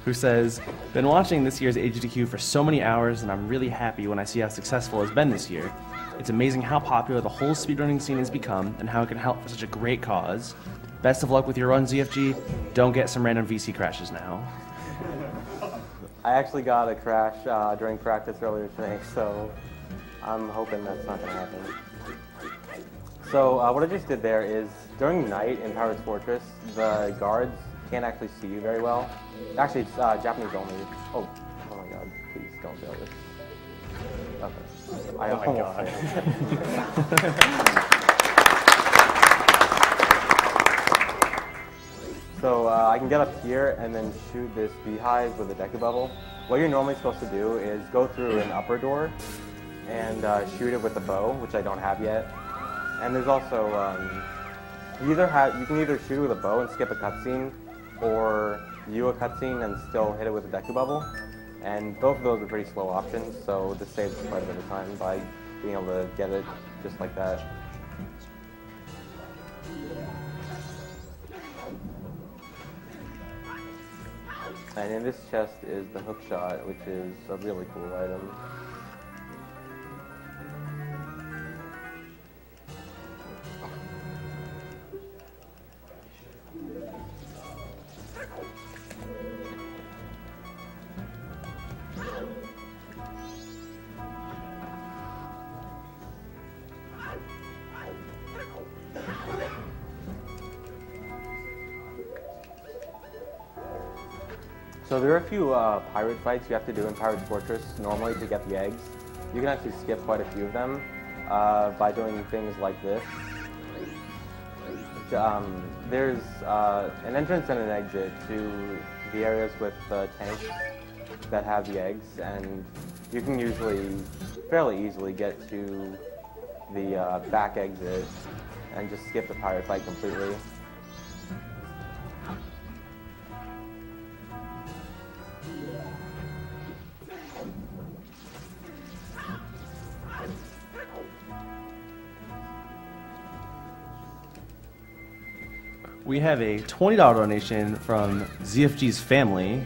Who says, "Been watching this year's AGDQ for so many hours, and I'm really happy when I see how successful it's been this year. It's amazing how popular the whole speedrunning scene has become and how it can help for such a great cause. Best of luck with your run, ZFG. Don't get some random VC crashes now." I actually got a crash during practice earlier today, so I'm hoping that's not going to happen. So what I just did there is, during night in Pirate's Fortress, the guards can't actually see you very well. Actually, it's Japanese only. Oh my god, please don't fail this. Okay. I Oh my god. So I can get up here and then shoot this beehive with a Deku bubble. What you're normally supposed to do is go through an upper door and shoot it with a bow, which I don't have yet. And there's also, you can either shoot it with a bow and skip a cutscene, or view a cutscene and still hit it with a Deku bubble. And both of those are pretty slow options, so this saves quite a bit of time by being able to get it just like that. And in this chest is the hook shot, which is a really cool item. So there are a few pirate fights you have to do in Pirate's Fortress normally to get the eggs. You can actually skip quite a few of them by doing things like this. There's an entrance and an exit to the areas with the tanks that have the eggs, and you can usually fairly easily get to the back exit and just skip the pirate fight completely. We have a $20 donation from ZFG's family.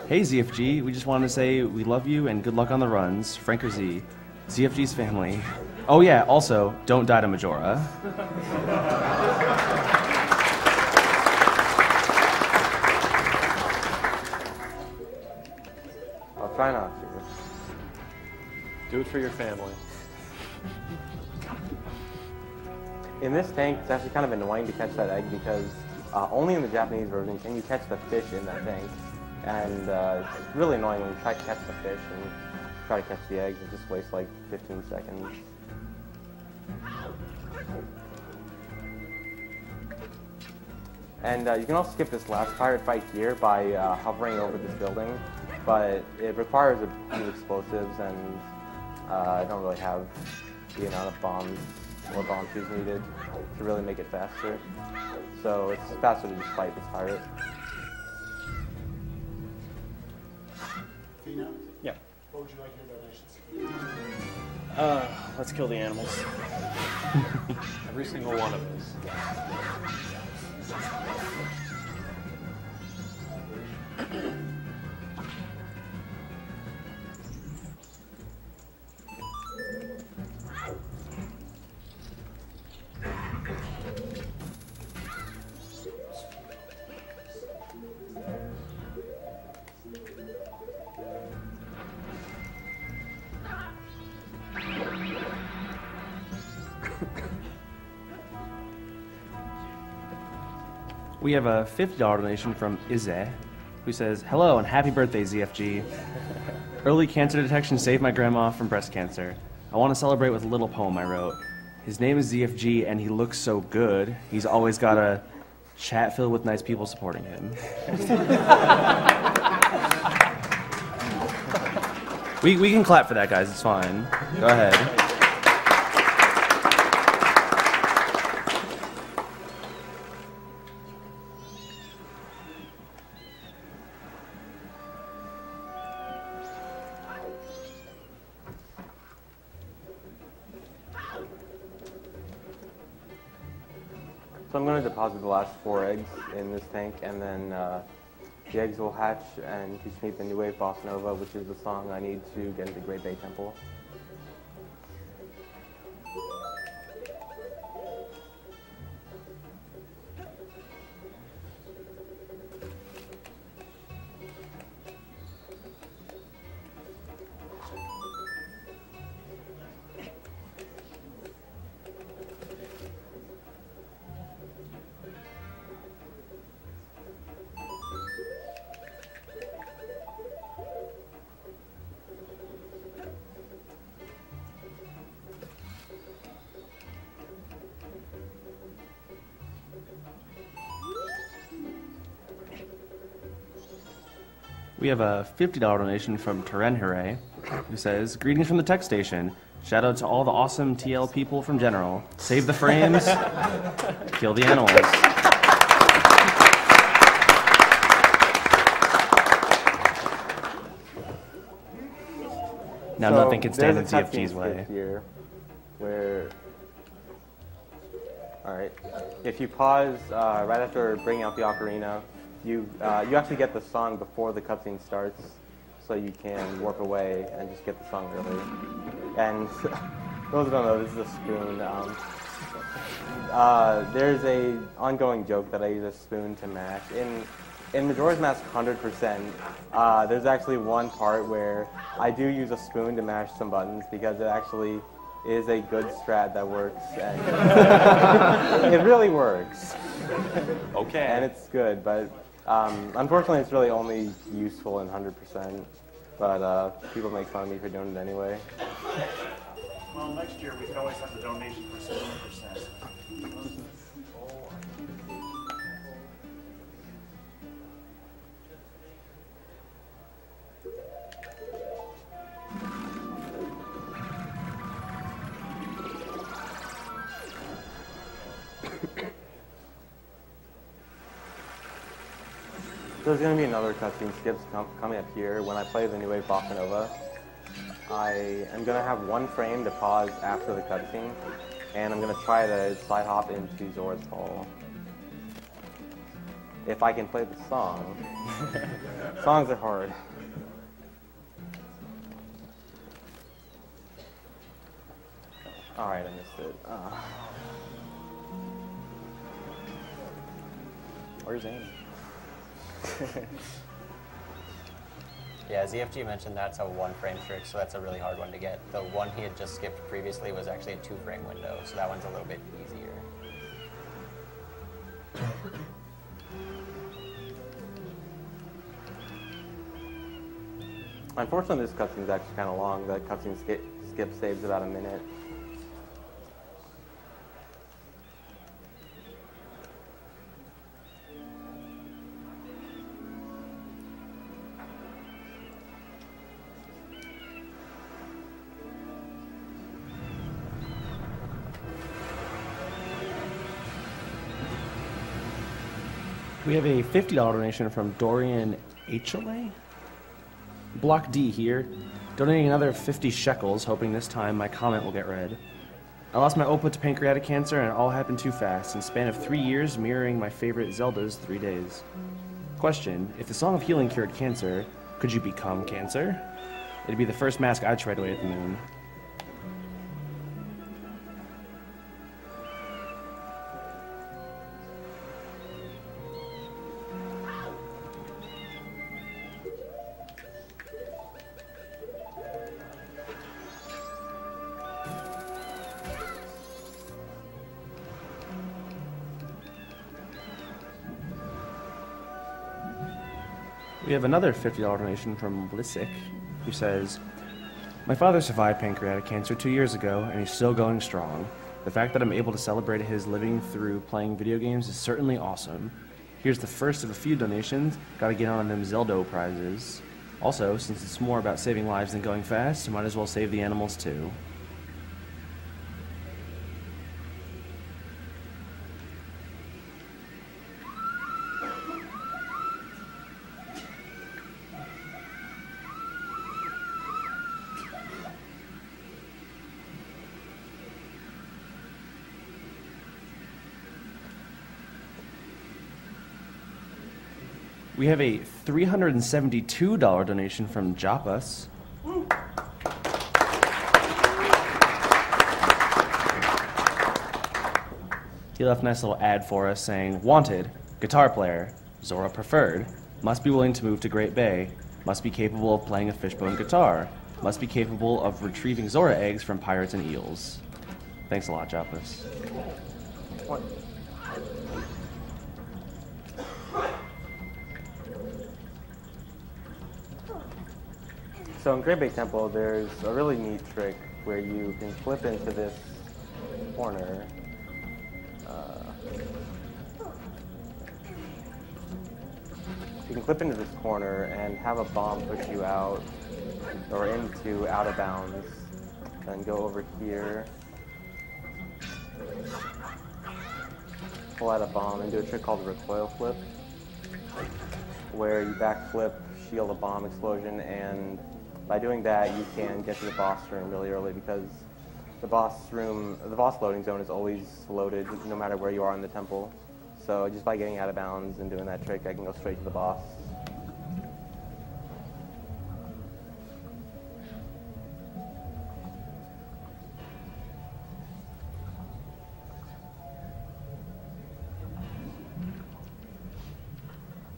Hey ZFG, we just wanted to say we love you and good luck on the runs. Franker Z, ZFG's family. Oh yeah, also, don't die to Majora. I'll try not to. Do it for your family. In this tank, it's actually kind of annoying to catch that egg because only in the Japanese version can you catch the fish in that tank. And it's really annoying when you try to catch the fish and try to catch the eggs. It just wastes like 15 seconds. And you can also skip this last pirate fight here by hovering over this building, but it requires a few explosives, and I don't really have the amount of bombs or bomb shoes needed to really make it faster. So it's faster to just fight this pirate. Fina, Yeah. what would you like your donations? Let's kill the animals. Every single one of us. We have a $50 donation from Ize, who says, hello and happy birthday, ZFG. Early cancer detection saved my grandma from breast cancer. I want to celebrate with a little poem I wrote. His name is ZFG and he looks so good. He's always got a chat filled with nice people supporting him. We can clap for that, guys. It's fine. Go ahead. So I'm going to deposit the last 4 eggs in this tank, and then the eggs will hatch and teach me the New Wave Bossa Nova, which is the song I need to get into Great Bay Temple. We have a $50 donation from Teren Hooray, who says, greetings from the tech station. Shout out to all the awesome TL people from General. Save the frames, kill the animals. Now So nothing can stand in there's a ZFG's cutscene way. skip here where, alright, if you pause right after bringing out the ocarina, you actually get the song before the cutscene starts, so you can warp away and just get the song early. And those who don't know, this is a spoon. There's a ongoing joke that I use a spoon to mash. In Majora's Mask 100%, there's actually one part where I do use a spoon to mash some buttons because it actually is a good strat that works. And it really works. Okay. And it's good, but unfortunately it's really only useful in 100%. But people make fun of me for doing it anyway. Well, next year we could always have the donation for 7%. So there's going to be another cutscene skips coming up here. When I play the New Wave Bossa Nova, I am going to have one frame to pause after the cutscene, and I'm going to try to slide hop into Zora's Hall. If I can play the song. Songs are hard. Alright, I missed it. Where's Amy? Yeah, ZFG mentioned that's a 1-frame trick, so that's a really hard one to get. The one he had just skipped previously was actually a 2-frame window, so that one's a little bit easier. Unfortunately, this cutscene is actually kind of long. The cutscene skip saves about a minute. We have a $50 donation from Dorian HLA. Block D here, donating another 50 shekels, hoping this time my comment will get read. I lost my Oppa to pancreatic cancer and it all happened too fast, in a span of 3 years, mirroring my favorite Zelda's 3 days. Question, if the Song of Healing cured cancer, could you become cancer? It'd be the first mask I'd try to away at the moon. We have another $50 donation from Blissik, who says, my father survived pancreatic cancer 2 years ago, and he's still going strong. The fact that I'm able to celebrate his living through playing video games is certainly awesome. Here's the first of a few donations. Gotta get on them Zelda prizes. Also, since it's more about saving lives than going fast, might as well save the animals too. We have a $372 donation from Japas. He left a nice little ad for us saying, wanted, guitar player, Zora preferred, must be willing to move to Great Bay, must be capable of playing a fishbone guitar, must be capable of retrieving Zora eggs from pirates and eels. Thanks a lot, Japas. What? So in Great Bay Temple, there's a really neat trick where you can flip into this corner. You can flip into this corner and have a bomb push you out, or into out of bounds. Then go over here, pull out a bomb, and do a trick called recoil flip, where you backflip, shield a bomb explosion, and by doing that, you can get to the boss room really early because the boss loading zone is always loaded no matter where you are in the temple. So just by getting out of bounds and doing that trick, I can go straight to the boss.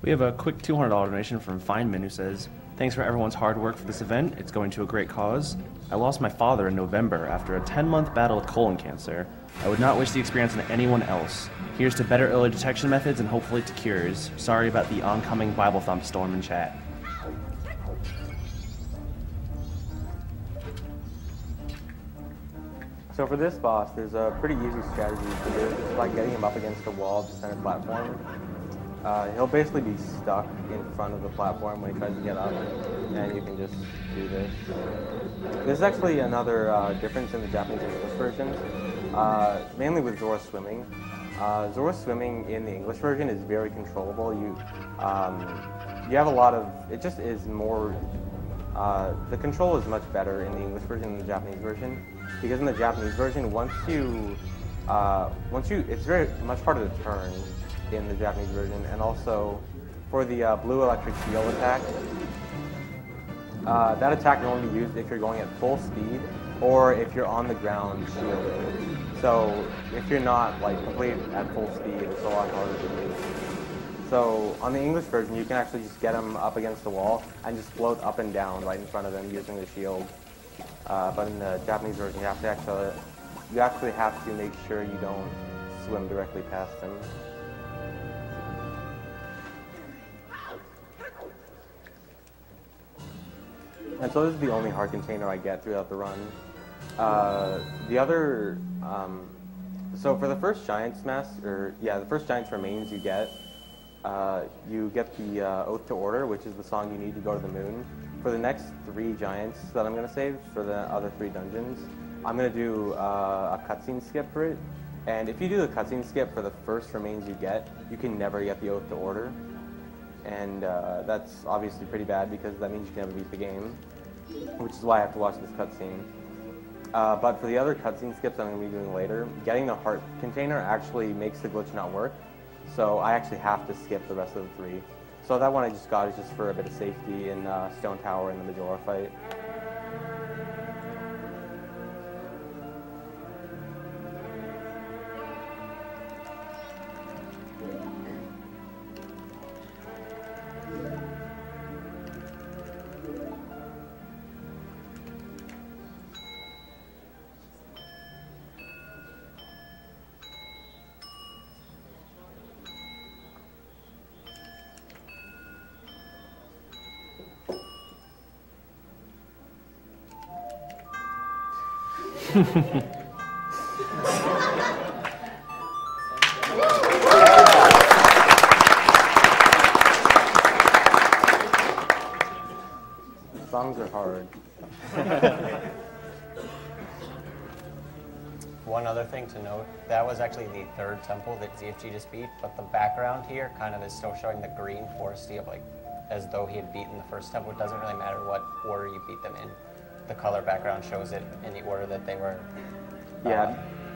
We have a quick $200 donation from Feynman who says, thanks for everyone's hard work for this event. It's going to a great cause. I lost my father in November after a 10-month battle with colon cancer. I would not wish the experience on anyone else. Here's to better early detection methods and hopefully to cures. Sorry about the oncoming Bible thump storm in chat. So for this boss, there's a pretty easy strategy to do. It's like getting him up against the wall of the center platform. He'll basically be stuck in front of the platform when he tries to get up, and you can just do this. There's actually another difference in the Japanese and English versions, mainly with Zora swimming. Zora swimming in the English version is very controllable. You have a lot of, it just is more, the control is much better in the English version than the Japanese version. Because in the Japanese version, it's very much harder to turn in the Japanese version. And also, for the blue electric shield attack, that attack can only be used if you're going at full speed or if you're on the ground shielding. So if you're not like complete at full speed, it's a lot harder to do. So on the English version, you can actually just get him up against the wall and just float up and down right in front of him using the shield. But in the Japanese version, you actually have to make sure you don't swim directly past him. And so this is the only heart container I get throughout the run. So for the first Giants the first Giants remains you get the Oath to Order, which is the song you need to go to the moon. For the next 3 Giants that I'm going to save for the other 3 dungeons, I'm going to do a cutscene skip for it. And if you do the cutscene skip for the first remains you can never get the Oath to Order. And that's obviously pretty bad because that means you can never beat the game, which is why I have to watch this cutscene. But for the other cutscene skips I'm going to be doing later, getting the heart container actually makes the glitch not work. So I actually have to skip the rest of the 3. So that one I just got is just for a bit of safety in Stone Tower in the Majora fight. Songs are hard. One other thing to note, that was actually the 3rd temple that ZFG just beat, but the background here kind of is still showing the green foresty of like, as though he had beaten the first temple. It doesn't really matter what order you beat them in. The color background shows it in the order that they were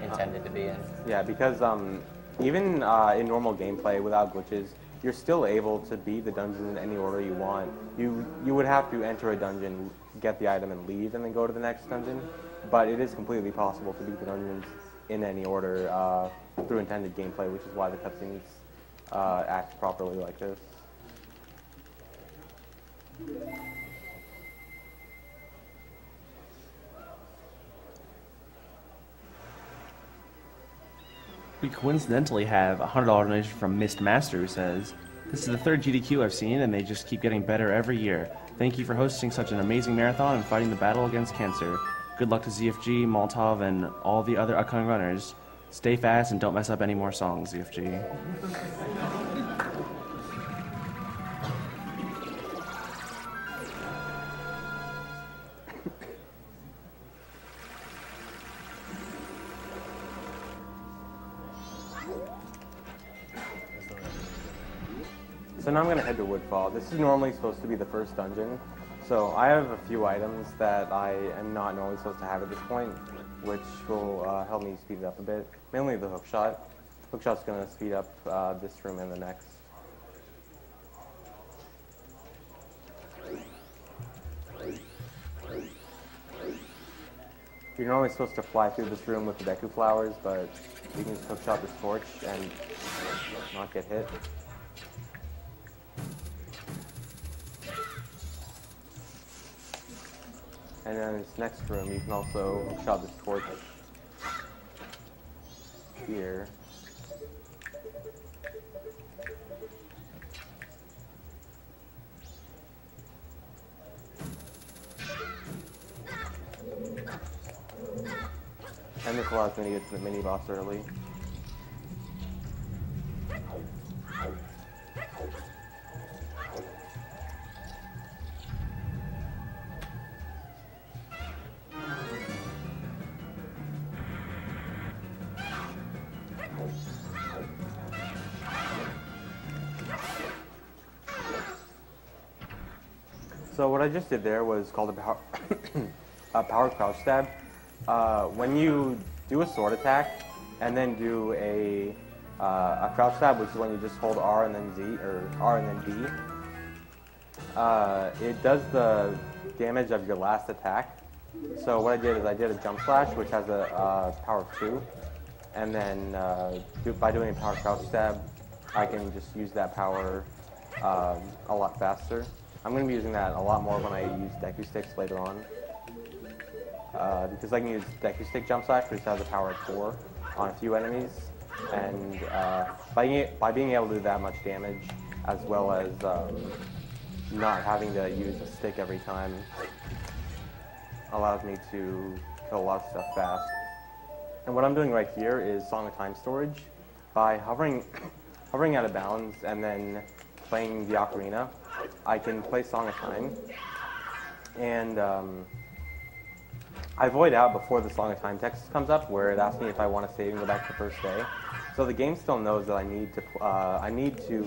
intended to be in. Yeah, because even in normal gameplay without glitches, you're still able to beat the dungeon in any order you want. You would have to enter a dungeon, get the item, and leave, and then go to the next dungeon. But it is completely possible to beat the dungeons in any order through intended gameplay, which is why the cutscenes act properly like this. We coincidentally have a $100 donation from Mist Master who says, "This is the 3rd GDQ I've seen and they just keep getting better every year. Thank you for hosting such an amazing marathon and fighting the battle against cancer. Good luck to ZFG, Molotov, and all the other upcoming runners. Stay fast and don't mess up any more songs, ZFG." So now I'm going to head to Woodfall. This is normally supposed to be the first dungeon. So I have a few items that I am not normally supposed to have at this point, which will help me speed it up a bit. Mainly the hookshot. Hookshot's going to speed up this room and the next. You're normally supposed to fly through this room with the Deku flowers, but you can just hookshot this torch and not get hit. And then in this next room, you can also hookshot this torch here. And this allows me to get to the mini boss early. So what I just did there was called a power, a power crouch stab. When you do a sword attack and then do a crouch stab, which is when you just hold R and then Z, or R and then B, it does the damage of your last attack. So what I did is I did a jump slash, which has a power of 2, and then by doing a power crouch stab, I can just use that power a lot faster. I'm going to be using that a lot more when I use Deku sticks later on, because I can use Deku stick jump slash, which has a power of 4 on a few enemies, and by being able to do that much damage, as well as not having to use a stick every time, allows me to kill a lot of stuff fast. And what I'm doing right here is Song of Time storage. By hovering out of bounds and then playing the Ocarina, I can play Song of Time, and I void out before the Song of Time text comes up, where it asks me if I want to save and go back to the first day. So the game still knows that I need to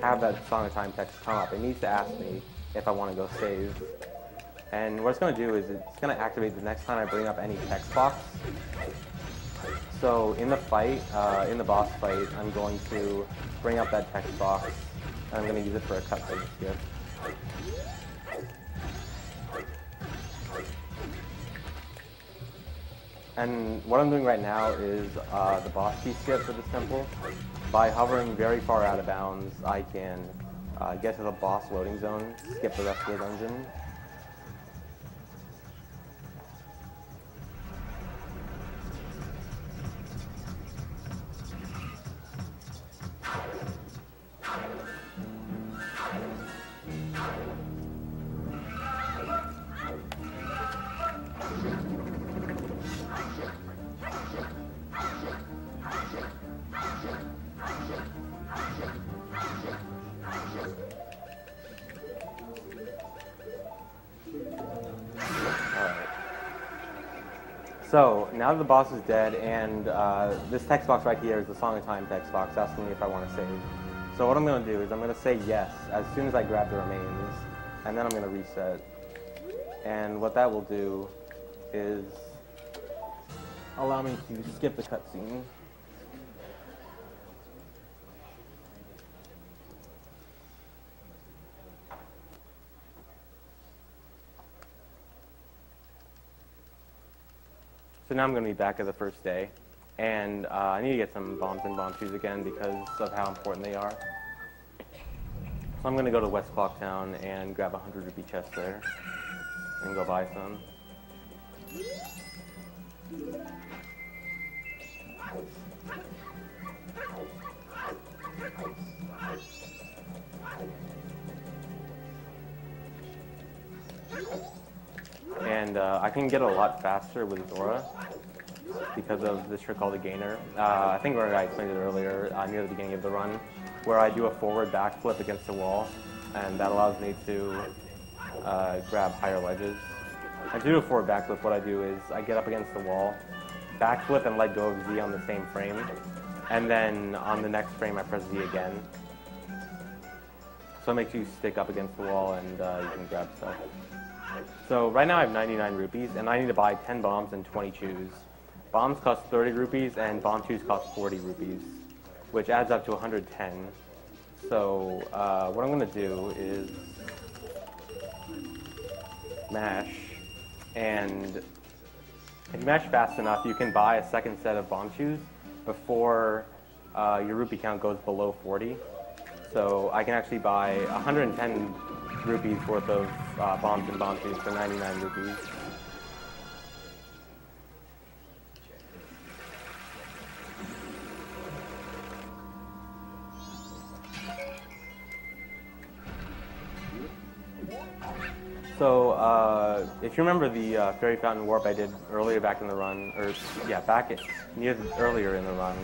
have that Song of Time text come up. It needs to ask me if I want to go save. And what it's going to do is it's going to activate the next time I bring up any text box. So in the fight, in the boss fight, I'm going to bring up that text box, and I'm going to use it for a cutscene skip. And what I'm doing right now is the boss key skip for this temple. By hovering very far out of bounds, I can get to the boss loading zone, skip the rest of the dungeon. So, now that the boss is dead, and this text box right here is the Song of Time text box asking me if I want to save. So what I'm going to do is I'm going to say yes as soon as I grab the remains, and then I'm going to reset. And what that will do is allow me to skip the cutscene. So now I'm going to be back at the first day, and I need to get some bombs and bomb shoes again because of how important they are. So I'm going to go to West Clock Town and grab a 100 rupee chest there, and go buy some. And I can get a lot faster with Zora because of this trick called a gainer. I think I explained it earlier near the beginning of the run, where I do a forward backflip against the wall, and that allows me to grab higher ledges. And to do a forward backflip, what I do is I get up against the wall, backflip and let go of Z on the same frame, and then on the next frame I press Z again. So it makes you stick up against the wall and you can grab stuff. So right now I have 99 rupees, and I need to buy 10 bombs and 20 chews. Bombs cost 30 rupees, and bomb chews cost 40 rupees, which adds up to 110. So what I'm going to do is mash, and if you mash fast enough, you can buy a second set of bomb chews before your rupee count goes below 40. So I can actually buy 110 rupees worth of bombs and bomb shoes for 99 rupees. So if you remember the Fairy Fountain Warp I did earlier back in the run, or yeah, earlier in the run,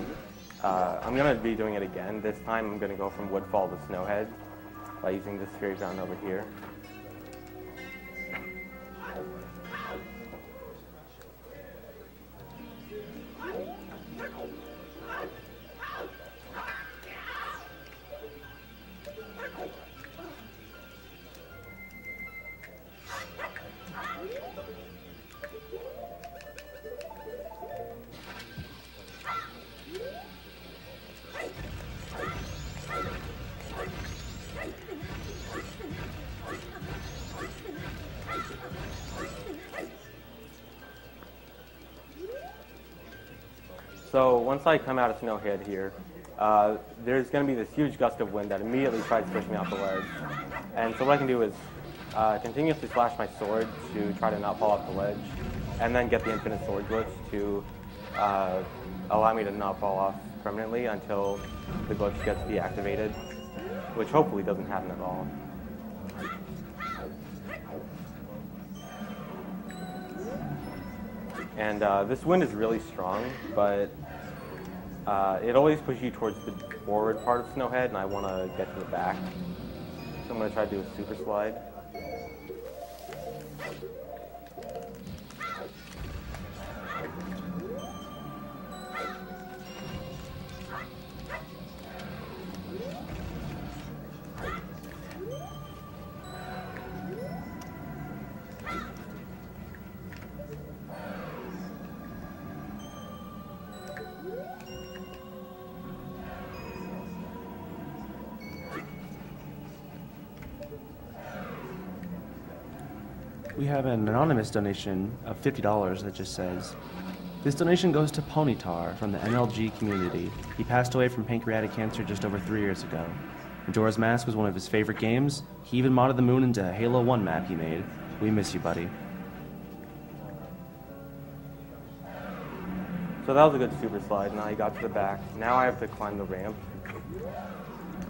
I'm going to be doing it again. This time I'm going to go from Woodfall to Snowhead by using this Fairy Fountain over here. So once I come out of Snowhead here, there's going to be this huge gust of wind that immediately tries to push me off the ledge. And so what I can do is continuously flash my sword to try to not fall off the ledge, and then get the infinite sword glitch to allow me to not fall off permanently until the glitch gets deactivated, which hopefully doesn't happen at all. And this wind is really strong, but it always pushes you towards the forward part of Snowhead, and I want to get to the back. So I'm going to try to do a super slide. We have an anonymous donation of $50 that just says, "This donation goes to Ponytar from the NLG community. He passed away from pancreatic cancer just over 3 years ago. Majora's Mask was one of his favorite games. He even modded the moon into a Halo 1 map he made. We miss you, buddy." So that was a good super slide. Now I got to the back. Now I have to climb the ramp.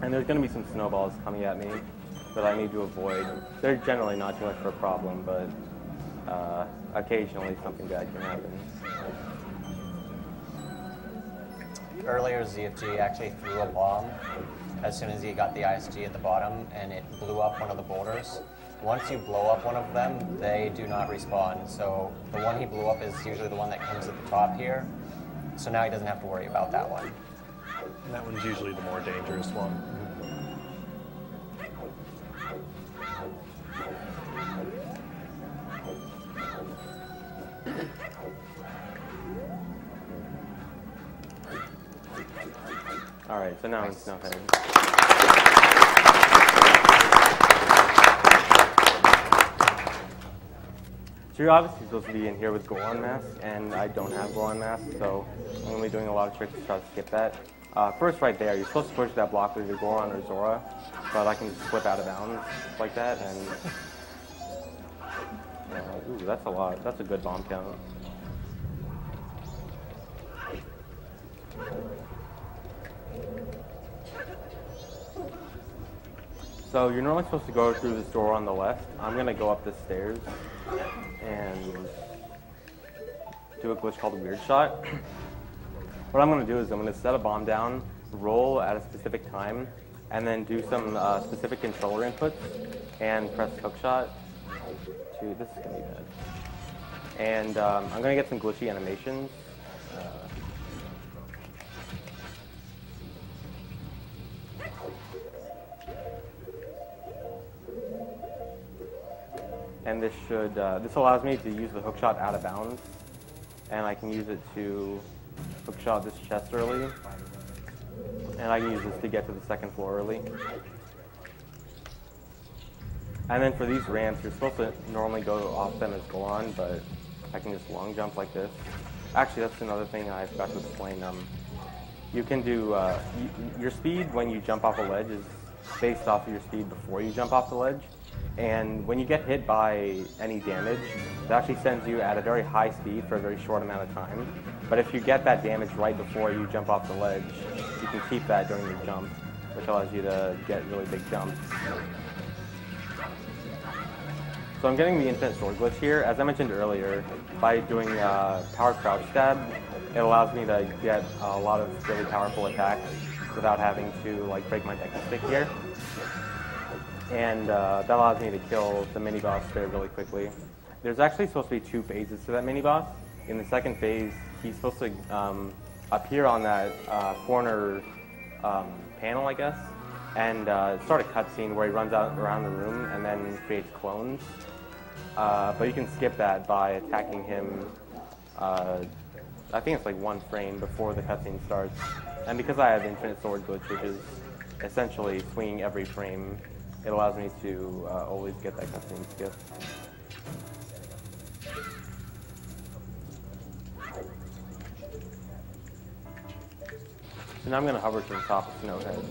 And there's going to be some snowballs coming at me that I need to avoid. They're generally not too much of a problem, but occasionally something bad can happen. Earlier, ZFG actually threw a bomb as soon as he got the ISG at the bottom, and it blew up one of the boulders. Once you blow up one of them, they do not respawn. So the one he blew up is usually the one that comes at the top here. So now he doesn't have to worry about that one. And that one's usually the more dangerous one. All right, so now it's Snowhead. So you're obviously supposed to be in here with Goron Mask, and I don't have Goron Mask, so I'm going to be doing a lot of tricks to try to skip that. First, right there, you're supposed to push that block with either Goron or Zora, but I can just flip out of bounds like that, and ooh, that's a lot. That's a good bomb count. So you're normally supposed to go through this door on the left. I'm going to go up the stairs and do a glitch called a weird shot. What I'm going to do is I'm going to set a bomb down, roll at a specific time, and then do some specific controller inputs and press hookshot. This is going to be bad. And I'm going to get some glitchy animations. And this allows me to use the hookshot out of bounds, and I can use it to hookshot this chest early, and I can use this to get to the second floor early. And then for these ramps, you're supposed to normally go off them as Goron, but I can just long jump like this. Actually, that's another thing I forgot to explain. You can do your speed when you jump off a ledge is based off of your speed before you jump off the ledge. And when you get hit by any damage, it actually sends you at a very high speed for a very short amount of time. But if you get that damage right before you jump off the ledge, you can keep that during your jump, which allows you to get really big jumps. So I'm getting the infinite sword glitch here. As I mentioned earlier, by doing power crouch stab, it allows me to get a lot of really powerful attacks without having to break my Deku stick here. And that allows me to kill the mini-boss very really quickly. There's actually supposed to be 2 phases to that mini-boss. In the second phase, he's supposed to appear on that corner panel, I guess, and start a cutscene where he runs out around the room and then creates clones. But you can skip that by attacking him, I think it's 1 frame before the cutscene starts. And because I have infinite sword glitch, which is essentially swinging every frame, it allows me to always get that cutscene skip. So now I'm going to hover to the top of Snowhead.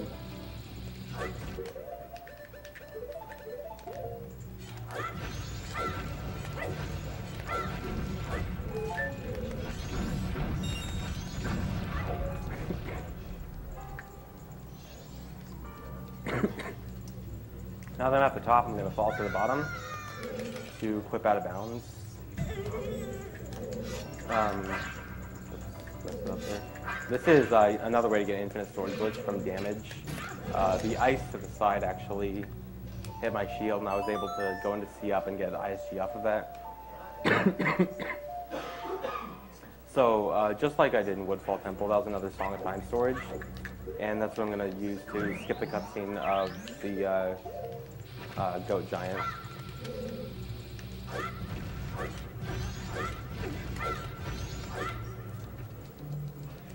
Now that I'm at the top, I'm going to fall to the bottom to equip out of bounds. This is another way to get infinite sword glitch from damage. The ice to the side actually hit my shield, and I was able to go into C up and get ISG off of that. So just like I did in Woodfall Temple, that was another Song of Time storage, and that's what I'm going to use to skip the cutscene of the goat giant.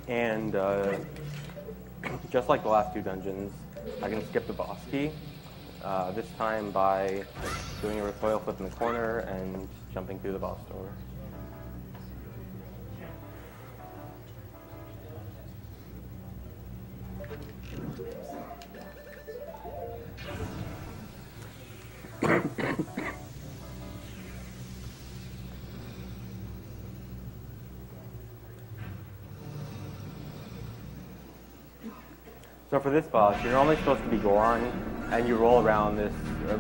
And just like the last two dungeons, I can skip the boss key, this time by doing a recoil flip in the corner and jumping through the boss door. So for this boss, you're normally supposed to be Goron, and you roll around this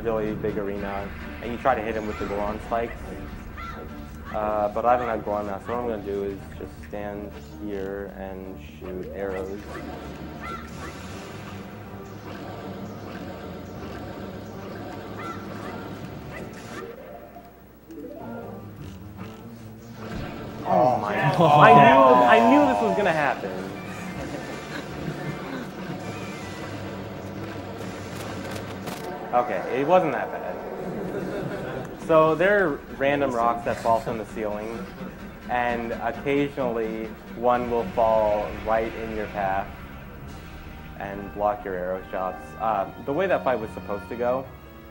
really big arena, and you try to hit him with the Goron spikes. But I haven't had Goron now, so what I'm going to do is just stand here and shoot arrows. Oh my God. I knew this was going to happen. Okay, it wasn't that bad. So there are random rocks that fall from the ceiling, and occasionally one will fall right in your path and block your arrow shots. The way that fight was supposed to go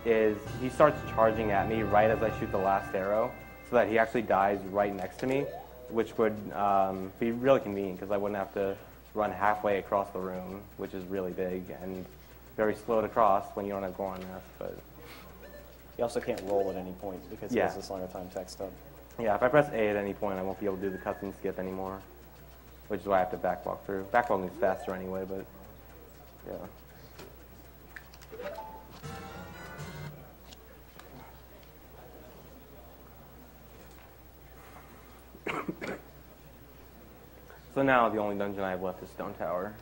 is he starts charging at me right as I shoot the last arrow, so that he actually dies right next to me, which would be really convenient because I wouldn't have to run halfway across the room, which is really big and very slow to cross when you don't have Goron Mask, but You also can't roll at any point because it has a Song of Time text up. Yeah, if I press A at any point, I won't be able to do the cutscene skip anymore, which is why I have to backwalk through. Backwalking is faster anyway, but yeah. So now the only dungeon I have left is Stone Tower.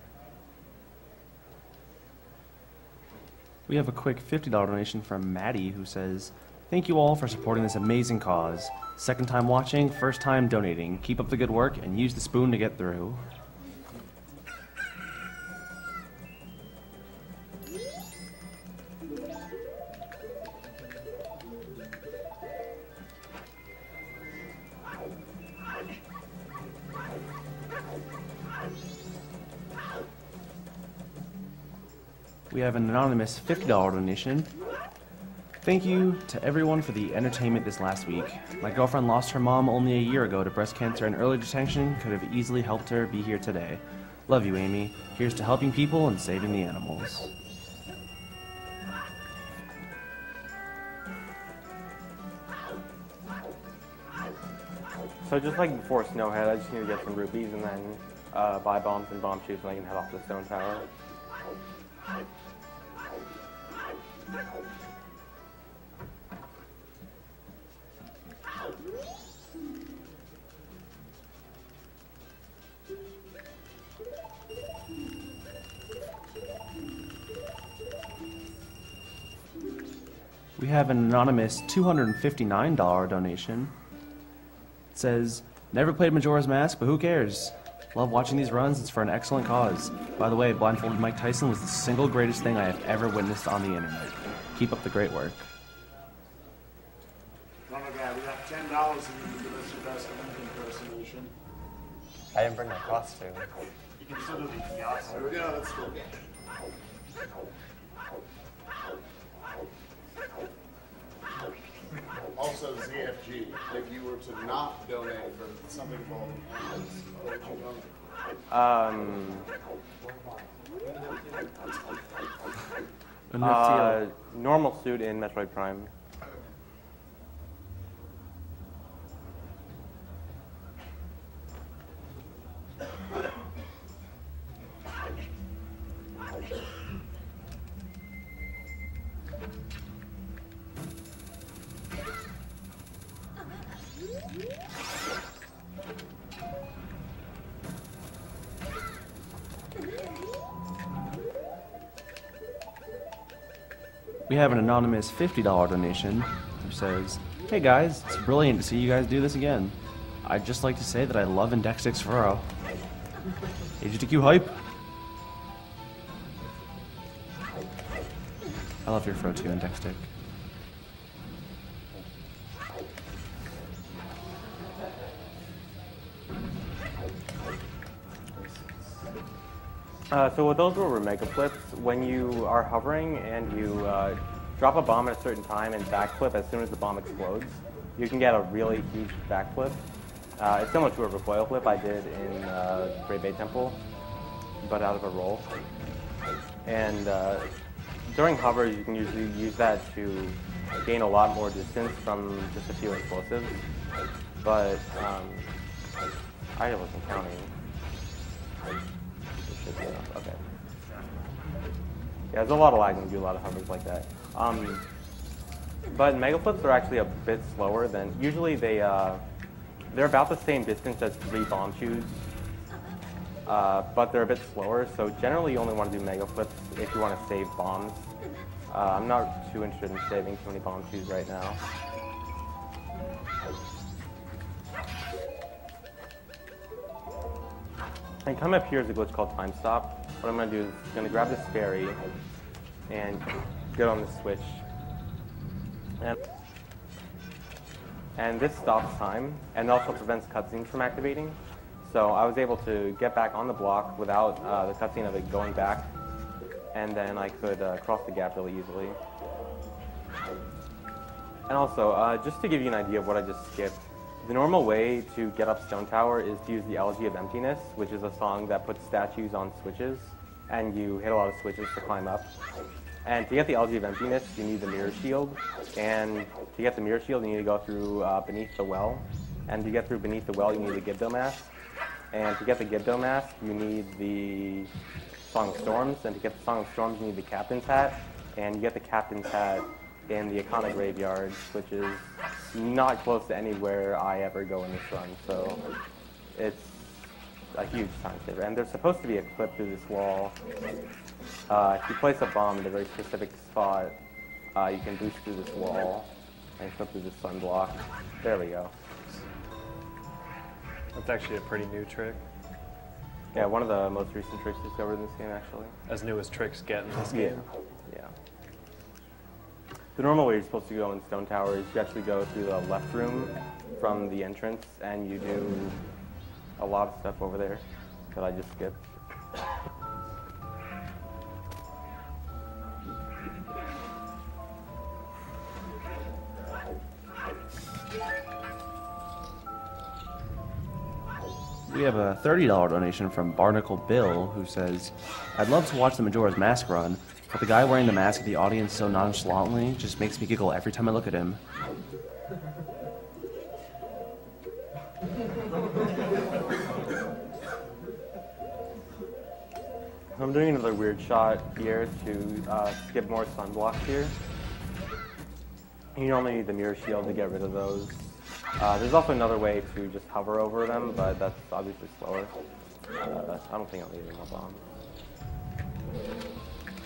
We have a quick $50 donation from Maddie who says, "Thank you all for supporting this amazing cause. Second time watching, first time donating. Keep up the good work and use the spoon to get through." We have an anonymous $50 donation. "Thank you to everyone for the entertainment this last week. My girlfriend lost her mom only a year ago to breast cancer, and early detection could have easily helped her be here today. Love you, Amy. Here's to helping people and saving the animals." So just like before Snowhead, I just need to get some rupees and then buy bombs and bomb shoots, and I can head off to the Stone Tower. We have an anonymous $259 donation. It says, "Never played Majora's Mask, but who cares? Love watching these runs. It's for an excellent cause. By the way, blindfolded Mike Tyson was the single greatest thing I have ever witnessed on the internet. Keep up the great work." Oh my God, we got $10 and you can give us your best Link impersonation. I didn't bring my costume. You can still do the Piazza. There we go, let's go. Also, ZFG, if you were to not donate for something involving animals, what would you donate? Normal suit in Metroid Prime. We have an anonymous $50 donation who says, "Hey guys, it's brilliant to see you guys do this again. I'd just like to say that I love Index 6 Furrow. AGDQ hype." I love your Furrow too, Index Stick. So what those were mega flips. When you are hovering and you drop a bomb at a certain time and backflip as soon as the bomb explodes, you can get a really huge backflip. It's similar to a recoil flip I did in Great Bay Temple, but out of a roll. And during hovers, you can usually use that to gain a lot more distance from just a few explosives. But I wasn't counting. Should be enough. Okay. Yeah, there's a lot of lag when you do a lot of hovers like that. But mega flips are actually a bit slower than usually. They're about the same distance as 3 bomb chews, but they're a bit slower. So generally, you only want to do mega flips if you want to save bombs. I'm not too interested in saving too many bomb chews right now. And coming up here is a glitch called Time Stop. What I'm going to do is I'm going to grab this fairy and get on the switch. And this stops time and also prevents cutscenes from activating. So I was able to get back on the block without the cutscene of it going back. And then I could cross the gap really easily. And also, just to give you an idea of what I just skipped, the normal way to get up Stone Tower is to use the Elegy of Emptiness, which is a song that puts statues on switches, and you hit a lot of switches to climb up. And to get the Elegy of Emptiness, you need the Mirror Shield, and to get the Mirror Shield, you need to go through Beneath the Well. And to get through Beneath the Well, you need the Gibdo Mask. And to get the Gibdo Mask, you need the Song of Storms, and to get the Song of Storms, you need the Captain's Hat, and you get the Captain's Hat in the Icona Graveyard, which is not close to anywhere I ever go in this run, so it's a huge time saver. And there's supposed to be a clip through this wall. If you place a bomb in a very specific spot, you can boost through this wall and clip through this sunblock. There we go. That's actually a pretty new trick. Yeah, one of the most recent tricks discovered in this game, actually. As new as tricks get in this game. Yeah. The normal way you're supposed to go in Stone Tower is you actually go through the left room from the entrance, and you do a lot of stuff over there that I just skipped. We have a $30 donation from Barnacle Bill, who says, "I'd love to watch the Majora's Mask run, but the guy wearing the mask at the audience so nonchalantly just makes me giggle every time I look at him." I'm doing another weird shot here to skip more sunblocks here. You only need the Mirror Shield to get rid of those. There's also another way to just hover over them, but that's obviously slower. I don't think I'll need any more bombs.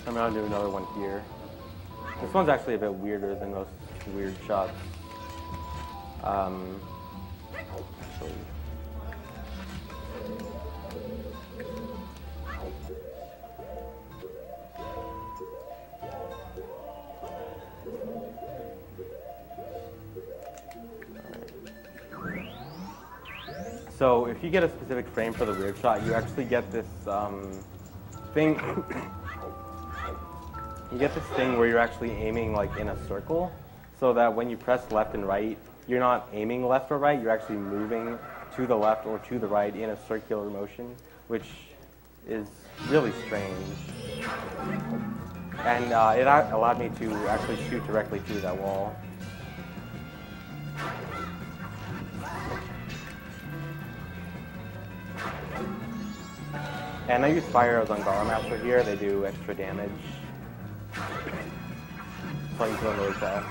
I'm going to do another one here. This one's actually a bit weirder than most weird shots. Actually, so if you get a specific frame for the weird shot, you actually get this thing. You get this thing where you're actually aiming like in a circle, so that when you press left and right, you're not aiming left or right, you're actually moving to the left or to the right in a circular motion, which is really strange. And it allowed me to actually shoot directly through that wall. And I use fire arrows on Gara Master here. They do extra damage. So I can kill them really fast.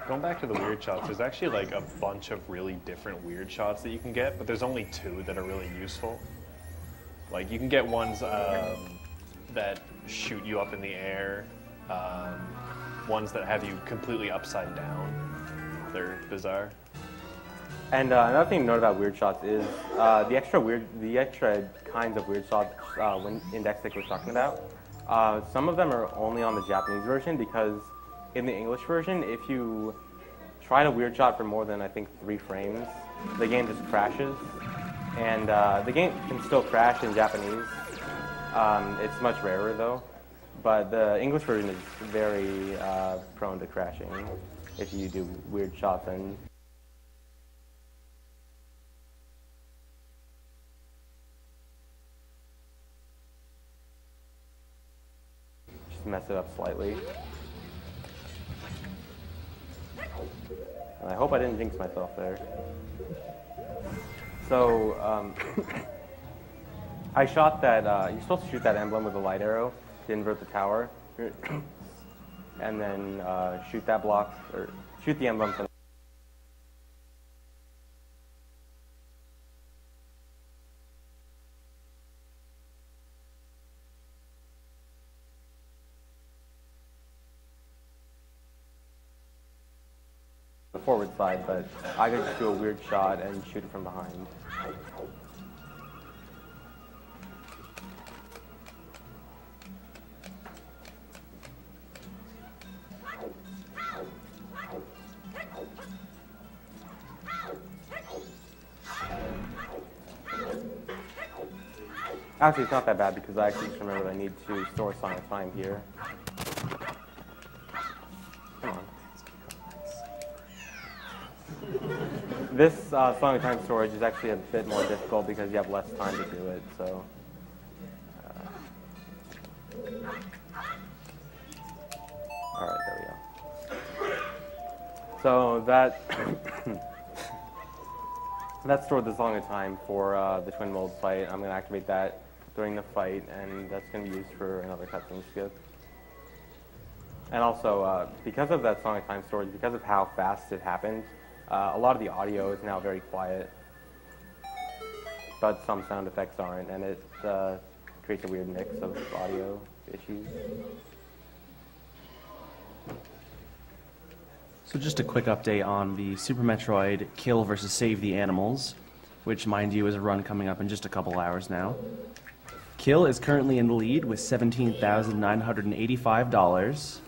Going back to the weird shots, there's actually like a bunch of really different weird shots that you can get, but there's only 2 that are really useful. Like you can get ones that shoot you up in the air, ones that have you completely upside down. They're bizarre. And another thing to note about weird shots is the extra kinds of weird shots when Index Stick was talking about. Some of them are only on the Japanese version because in the English version, if you try a weird shot for more than I think 3 frames, the game just crashes. And the game can still crash in Japanese. It's much rarer though. But the English version is very prone to crashing if you do weird shots and just mess it up slightly. And I hope I didn't jinx myself there. So I shot that. You're supposed to shoot that emblem with a light arrow to invert the tower. And then shoot that block, or shoot the emblem from the forward side, but I could just do a weird shot and shoot it from behind. Actually, it's not that bad because I actually just remembered I need to store Song of Time here. Come on. This Song of Time storage is actually a bit more difficult because you have less time to do it, so. Alright, there we go. So that that stored the Song of Time for the Twin Mold fight. I'm going to activate that during the fight, and that's going to be used for another cutscene skip. And also, because of that Song of Time storage, because of how fast it happened, a lot of the audio is now very quiet, but some sound effects aren't, and it creates a weird mix of audio issues. So just a quick update on the Super Metroid Kill versus Save the Animals, which, mind you, is a run coming up in just a couple hours now. Kill is currently in the lead with $17,985,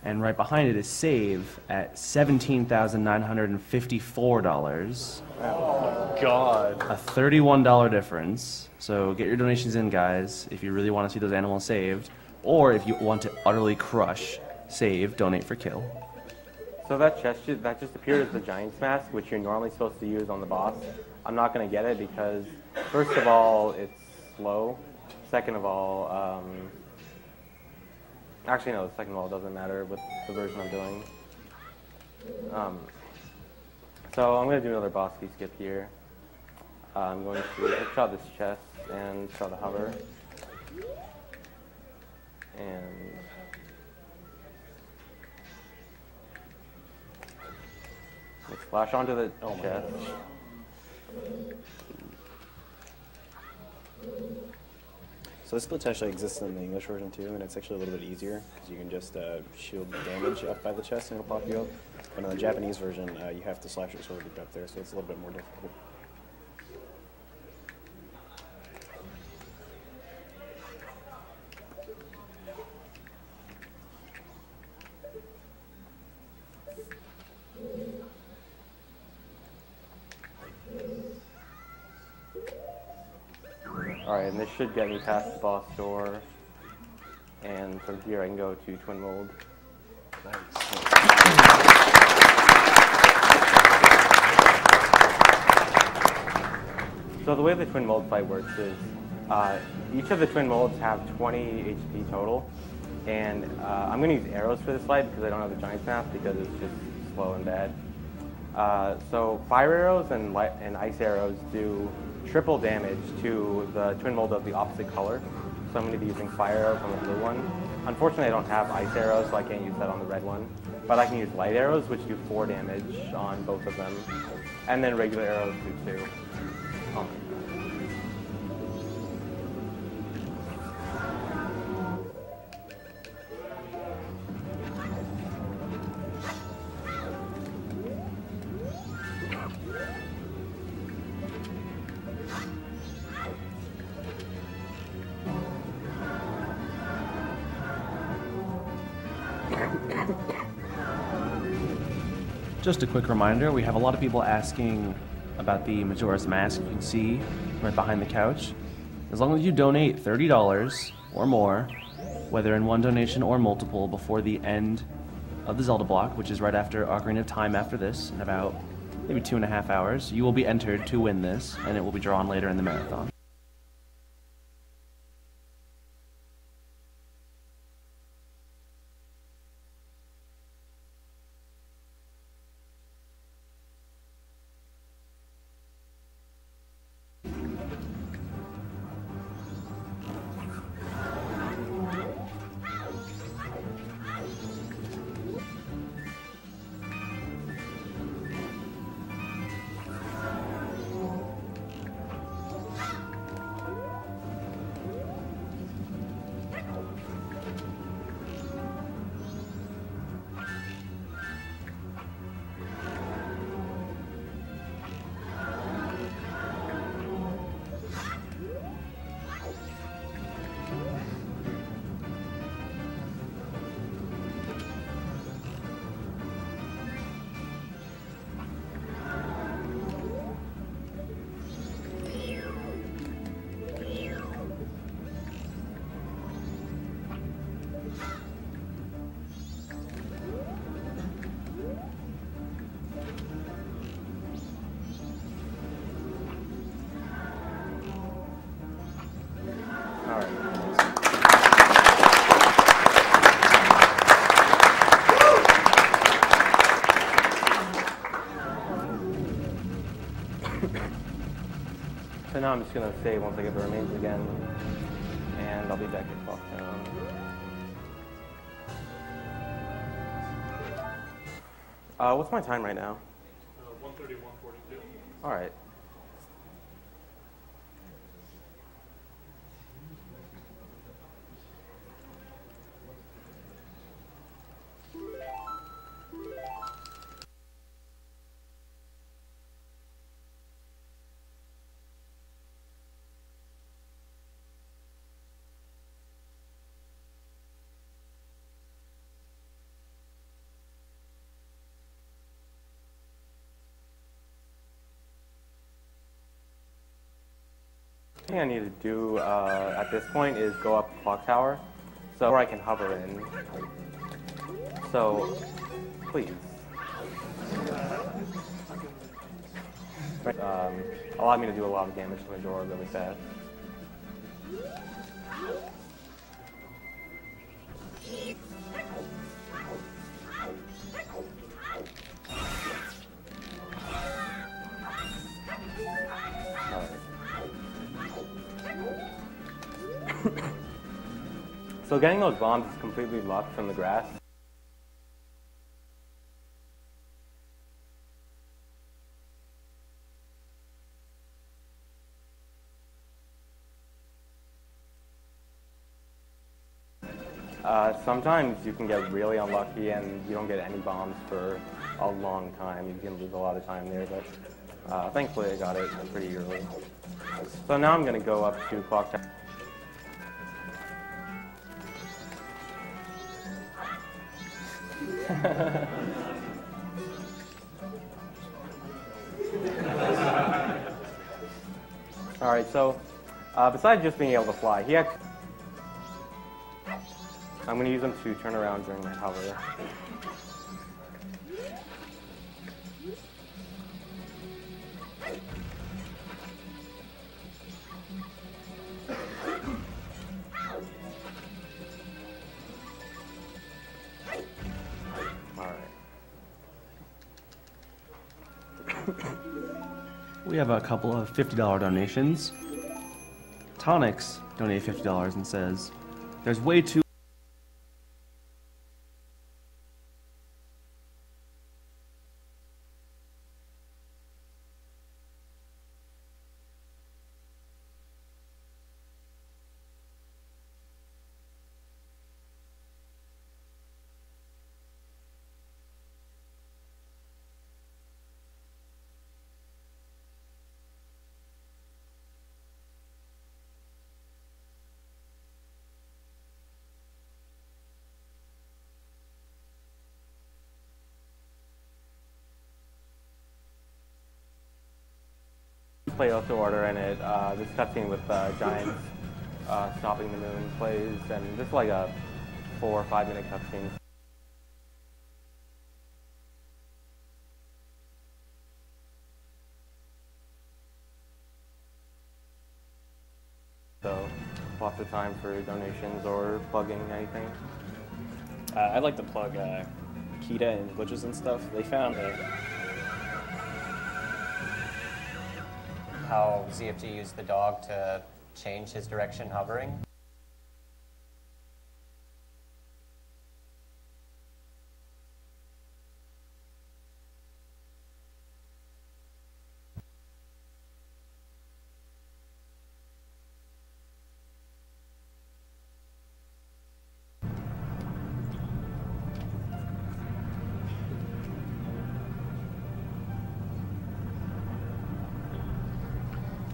and right behind it is Save at $17,954. Oh my god. A $31 difference. So get your donations in, guys, if you really want to see those animals saved, or if you want to utterly crush Save, donate for Kill. So that chest that just appeared as the Giant's Mask, which you're normally supposed to use on the boss. I'm not going to get it because, first of all, it's slow. Second of all, actually no, the second of all doesn't matter with the version I'm doing. So I'm going to do another boss key skip here. I'm going to headshot this chest and try to hover. And let's flash onto the chest. So this glitch actually exists in the English version too, and it's actually a little bit easier because you can just shield damage up by the chest and it'll pop you up. But in the Japanese version, you have to slash your sword to get up there, so it's a little bit more difficult. Alright, and this should get me past the boss door. And from here I can go to Twin Mold. So the way the twin mold fight works is each of the twin molds have 20 HP total, and I'm going to use arrows for this fight because I don't have the giant snap because it's just slow and bad. So fire arrows and ice arrows do triple damage to the twin mold of the opposite color. So I'm going to be using fire arrows on the blue one. Unfortunately, I don't have ice arrows, so I can't use that on the red one. But I can use light arrows, which do 4 damage on both of them. And then regular arrows do 2. Just a quick reminder, we have a lot of people asking about the Majora's Mask you can see right behind the couch. As long as you donate $30 or more, whether in one donation or multiple, before the end of the Zelda block, which is right after Ocarina of Time after this, in about maybe 2.5 hours, you will be entered to win this, and it will be drawn later in the marathon. So now I'm just going to save once I get the remains again, and I'll be back at Clock Town. What's my time right now? 1:30, 1:42. All right. The thing I need to do at this point is go up the clock tower, so where I can hover in. So, please. Allow me to do a lot of damage to Majora really fast. So getting those bombs is completely luck from the grass. Sometimes you can get really unlucky and you don't get any bombs for a long time. You can lose a lot of time there, but thankfully I got it pretty early. So now I'm going to go up to Clock Tower. Alright, so besides just being able to fly, I'm going to use him to turn around during my hover. We have a couple of $50 donations. Tonics donated $50 and says, "There's way too play Oath to Order in it. This cutscene with giants stopping the moon plays, and this is like a 4 or 5 minute cutscene. So, lots of time for donations or plugging anything. I'd like to plug Kita and Glitches and stuff. They found How ZFG used the dog to change his direction hovering.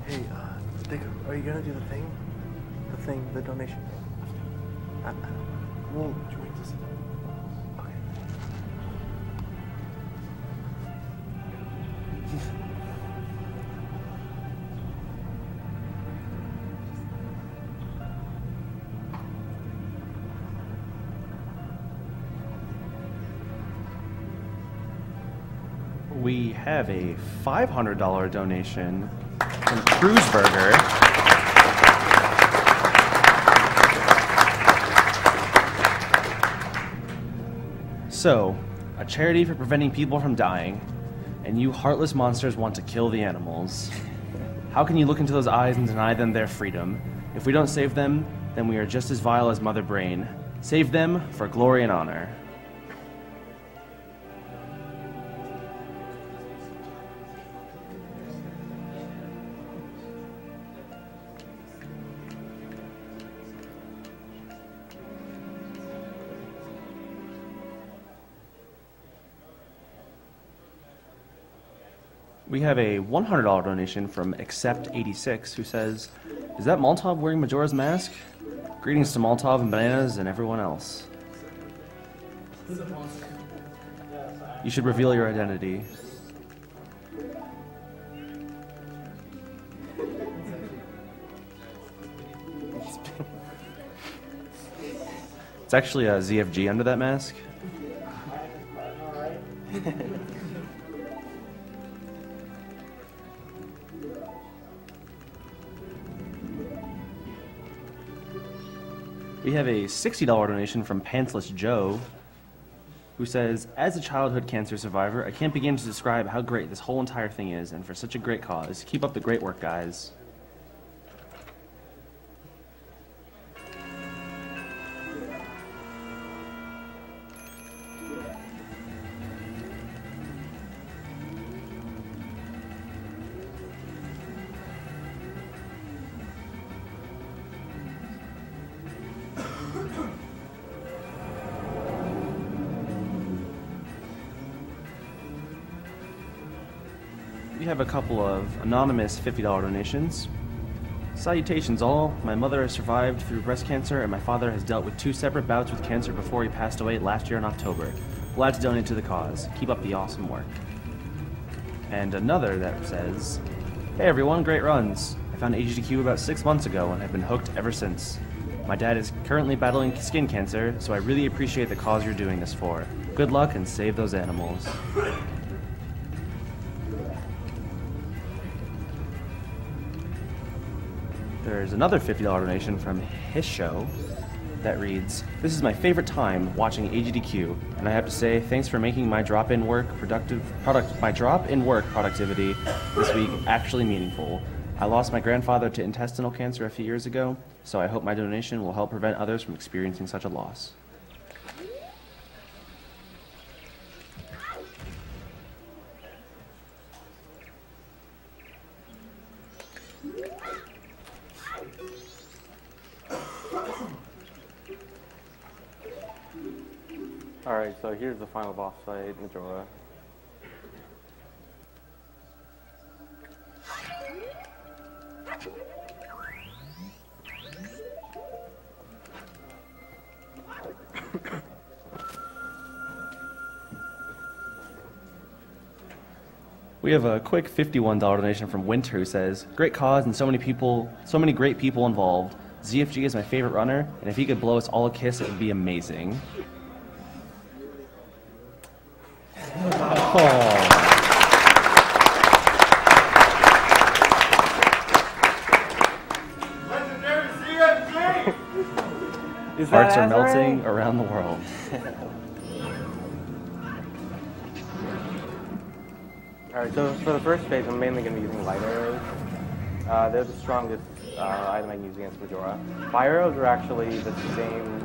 Hey, Deku, are you gonna do the thing? The donation thing? We'll join this. Okay. We have a $500 donation from Cruiseburger. So, a charity for preventing people from dying, and you heartless monsters want to kill the animals. How can you look into those eyes and deny them their freedom? If we don't save them, then we are just as vile as Mother Brain. Save them for glory and honor. We have a $100 donation from Accept86 who says, "Is that Molotov wearing Majora's mask? Greetings to Molotov and Bananas and everyone else. You should reveal your identity." It's actually a ZFG under that mask. We have a $60 donation from Pantsless Joe, who says, "As a childhood cancer survivor, I can't begin to describe how great this whole entire thing is, and for such a great cause. Keep up the great work, guys." We have a couple of anonymous $50 donations. "Salutations all. My mother has survived through breast cancer and my father has dealt with 2 separate bouts with cancer before he passed away last year in October. Glad to donate to the cause. Keep up the awesome work." And another that says, "Hey everyone, great runs. I found AGDQ about 6 months ago and have been hooked ever since. My dad is currently battling skin cancer, so I really appreciate the cause you're doing this for. Good luck and save those animals." There's another $50 donation from His Show, that reads, "This is my favorite time watching AGDQ, and I have to say thanks for making my drop-in work productivity this week actually meaningful. I lost my grandfather to intestinal cancer a few years ago, so I hope my donation will help prevent others from experiencing such a loss." Alright, so here's the final boss fight, Majora. We have a quick $51 donation from Winter who says, "Great cause and so many great people involved. ZFG is my favorite runner, and if he could blow us all a kiss, it would be amazing." Legendary ZFG! Hearts are melting around the world. Alright, so for the first phase, I'm mainly going to be using light arrows. They're the strongest item I can use against Majora. Fire arrows are actually the same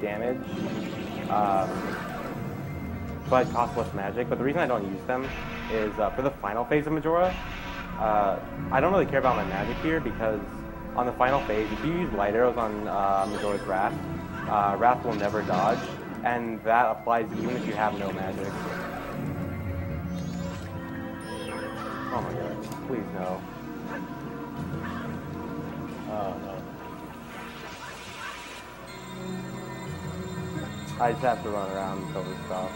damage, but cost less magic. But the reason I don't use them is for the final phase of Majora, I don't really care about my magic here because on the final phase, if you use light arrows on Majora's Wrath, Wrath will never dodge, and that applies even if you have no magic. Oh my god, please no. Oh no. I just have to run around until this stops.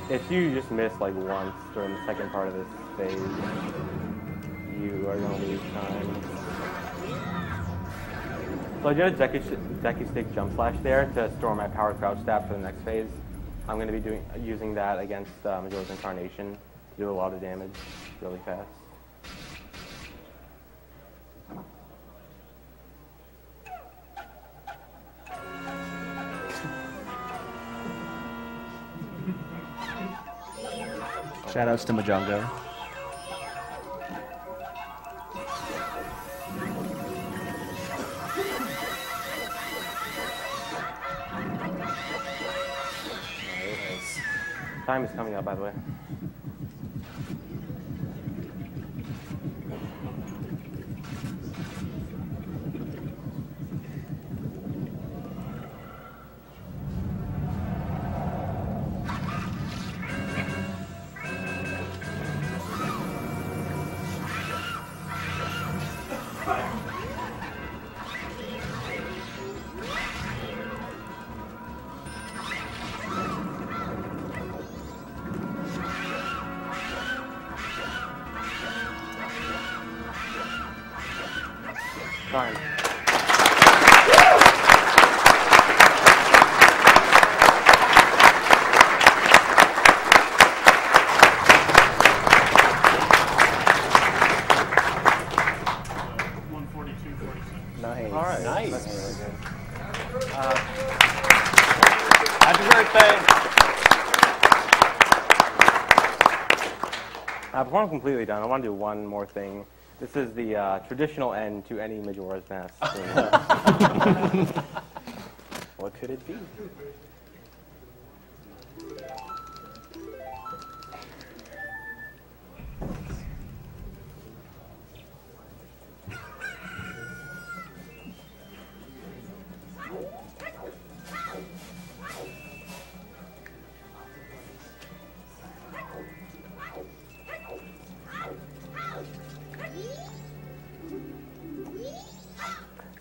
If you just miss like once during the second part of this phase, you are going to lose time. So I did a Deku Stick Jump Slash there to store my Power Crouch Stab for the next phase. I'm going to be using that against Majora's Incarnation to do a lot of damage really fast. Shoutouts to Majongo. Time is coming up, by the way. Fine. Nice. All right. Nice. That's really good. Happy birthday. Before I'm completely done, I want to do one more thing. This is the traditional end to any Majora's Mask thing. What could it be?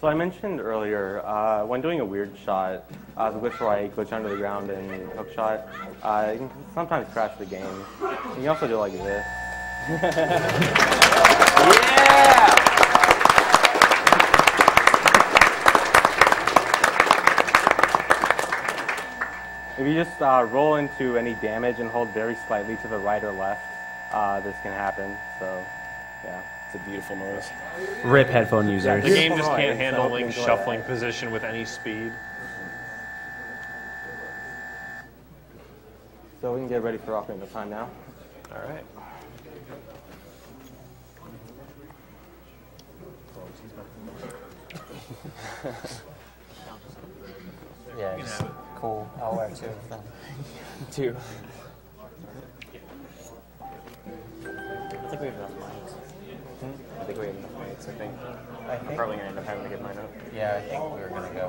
So I mentioned earlier, when doing a weird shot, the glitch where I glitch under the ground and hook shot, you can sometimes crash the game. You can also do it like this. Yeah! just roll into any damage and hold very slightly to the right or left, this can happen. So, yeah. It's a beautiful noise. Rip headphone users. The game just can't So handle hope you Link's enjoy shuffling it. position with any speed. So we can get ready for Ocarina of Time now. All right. Yeah, it's cool. I'll wear 2 of them. 2. I think we have enough mics. I think we have enough mics. I I'm think. probably going to end up having to get mine up. Yeah, I think we were gonna go.